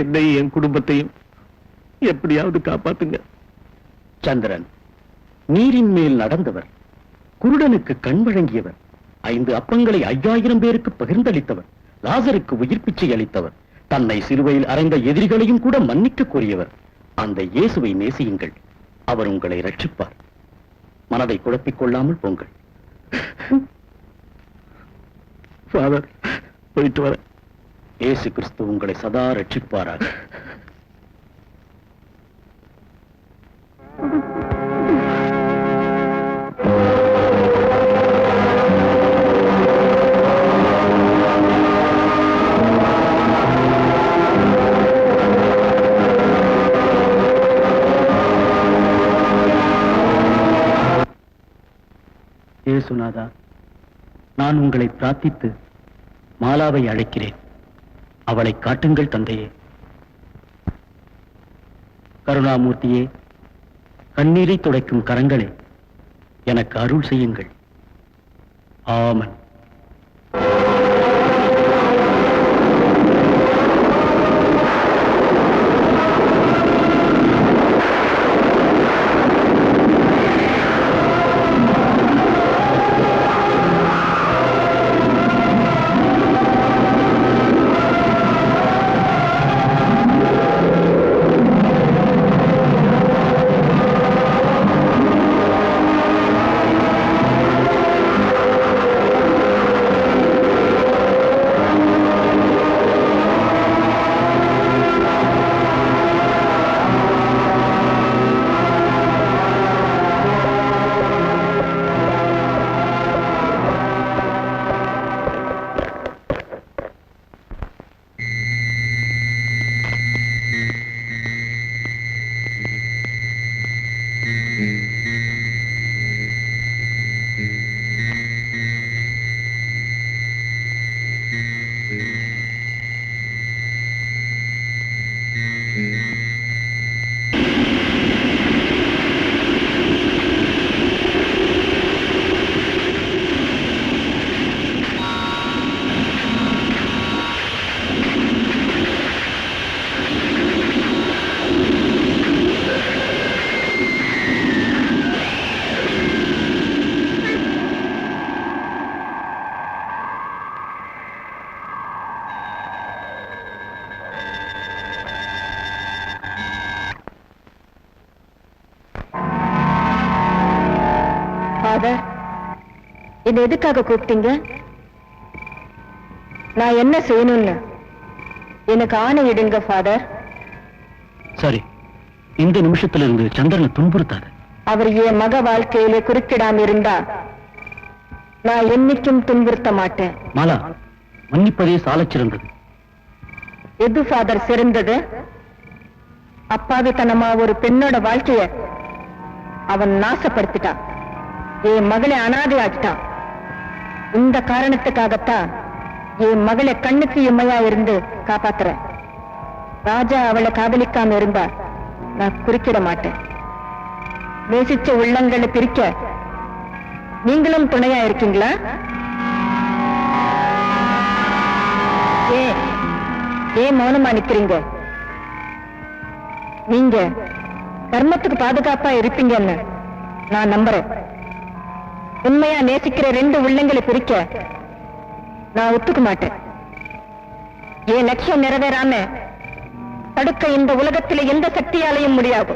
Speaker 3: என்னையும் என் குடும்பத்தையும் எப்படியாவது காப்பாத்துங்க.
Speaker 5: சந்திரன், நீரின் மேல் நடந்தவர், குருடனுக்கு கண் வழங்கியவர், 5 அப்பங்களை 5000 பேருக்கு பகிர்ந்தளித்தவர், லாசருக்கு உயிர் பிச்சை அளித்தவர், தன்னை சிலுவையில் அறைந்த எதிரிகளையும் கூட மன்னிக்க கோரியவர், அந்த இயேசுவை நேசியுங்கள். அவர் உங்களை ரட்சிப்பார். மனதை குழப்பிக் கொள்ளாமல் போங்கள்.
Speaker 3: ஃபாதர், போயிட்டு வர.
Speaker 5: இயேசு கிறிஸ்து உங்களை சதா ரட்சிப்பாராக. இயேசுநாதா, நான் உங்களை பிரார்த்தித்து மாலாவை அழைக்கிறேன். அவளை காட்டுங்கள் தந்தையே. கருணாமூர்த்தியே, கண்ணீரை துடைக்கும் கரங்களே, எனக்கு அருள் செய்யுங்கள். ஆமன்.
Speaker 1: ஃபாதர், என்ன எதுக்காக கூப்பிட்டீங்க? நான் என்ன செய்யணும்னு எனக்கு ஆணை இடுங்க ஃபாதர்.
Speaker 5: சரி, இந்த நிமிஷத்திலிருந்து சந்திரனை துன்புறுத்தாது.
Speaker 1: அவர் என் மக வாழ்க்கையிலே குறுக்கிடாம இருந்தா நான் என்னைக்கும் துன்புறுத்த மாட்டேன்.
Speaker 5: மாலா, மன்னிப்பதே சாலச் சிறந்தது.
Speaker 1: எது ஃபாதர் சிறந்தது? அப்பாவித்தனமா ஒரு பெண்ணோட வாழ்க்கைய அவன் நாசப்படுத்திட்டான். என் மகளை அனாதை ஆக்கிட்டான். இந்த காரணத்துக்காகத்தான் என் மகளை கண்ணுக்கு இம்மையா இருந்து காப்பாத்துறேன். ராஜா அவளை காதலிக்காம இருந்தா நான் குறுக்கிட மாட்டேன். நேசிச்ச உள்ளங்களை பிரிக்க நீங்களும் துணையா இருக்கீங்களா? ஏன் மௌனமா நிக்கிறீங்க? நீங்க தர்மத்துக்கு பாதுகாப்பா இருப்பீங்கன்னு நான் நம்புறேன். உண்மையா நேசிக்கிற 2 உள்ளங்களை பிரிக்க நான் ஒத்துக்க மாட்டேன். என் லட்சியம் நிறைவேறாம தடுக்க இந்த உலகத்திலே எந்த சக்தியாலையும் முடியாது.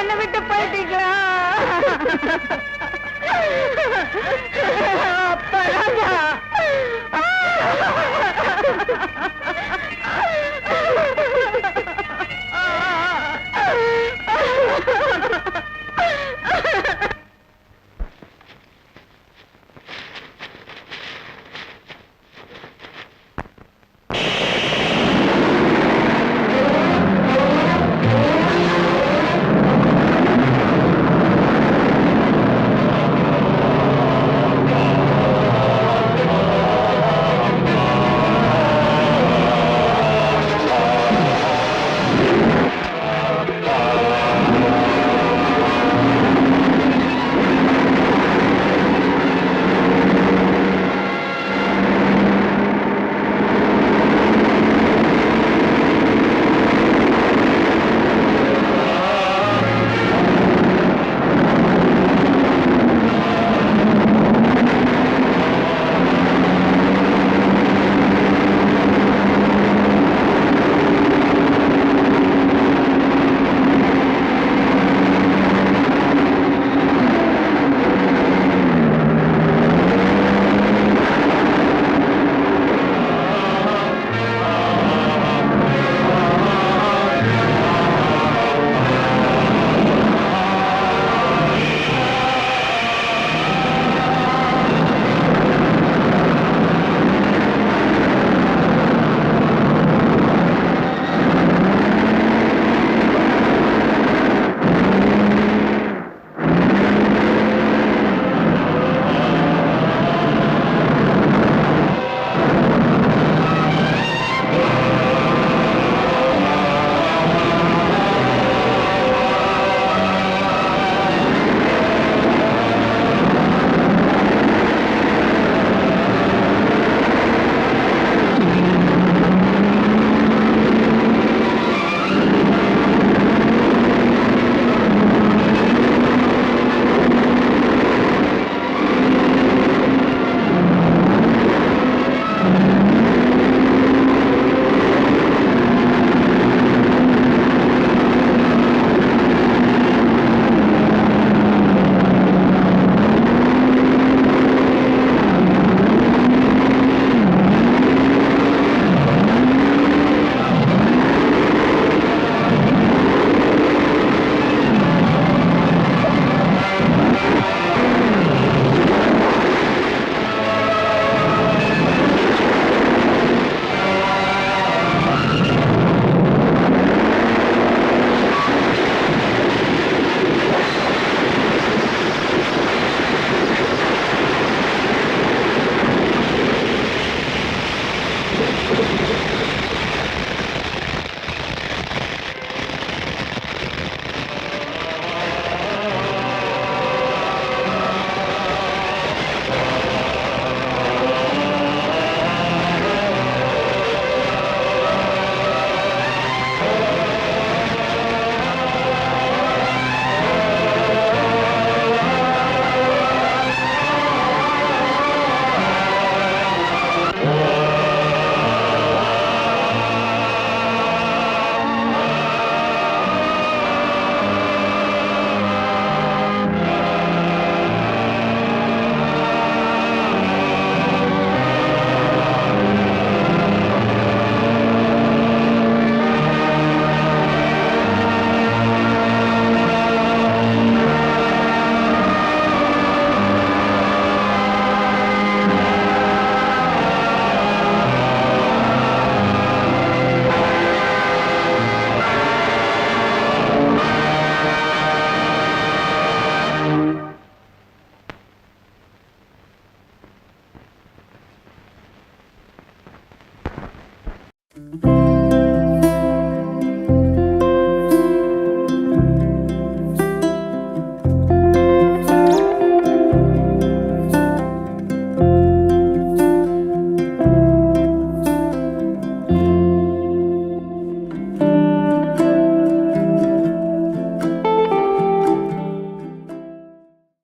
Speaker 1: என்ன விட்டு போயிட்டீங்களா அப்பா ராஜா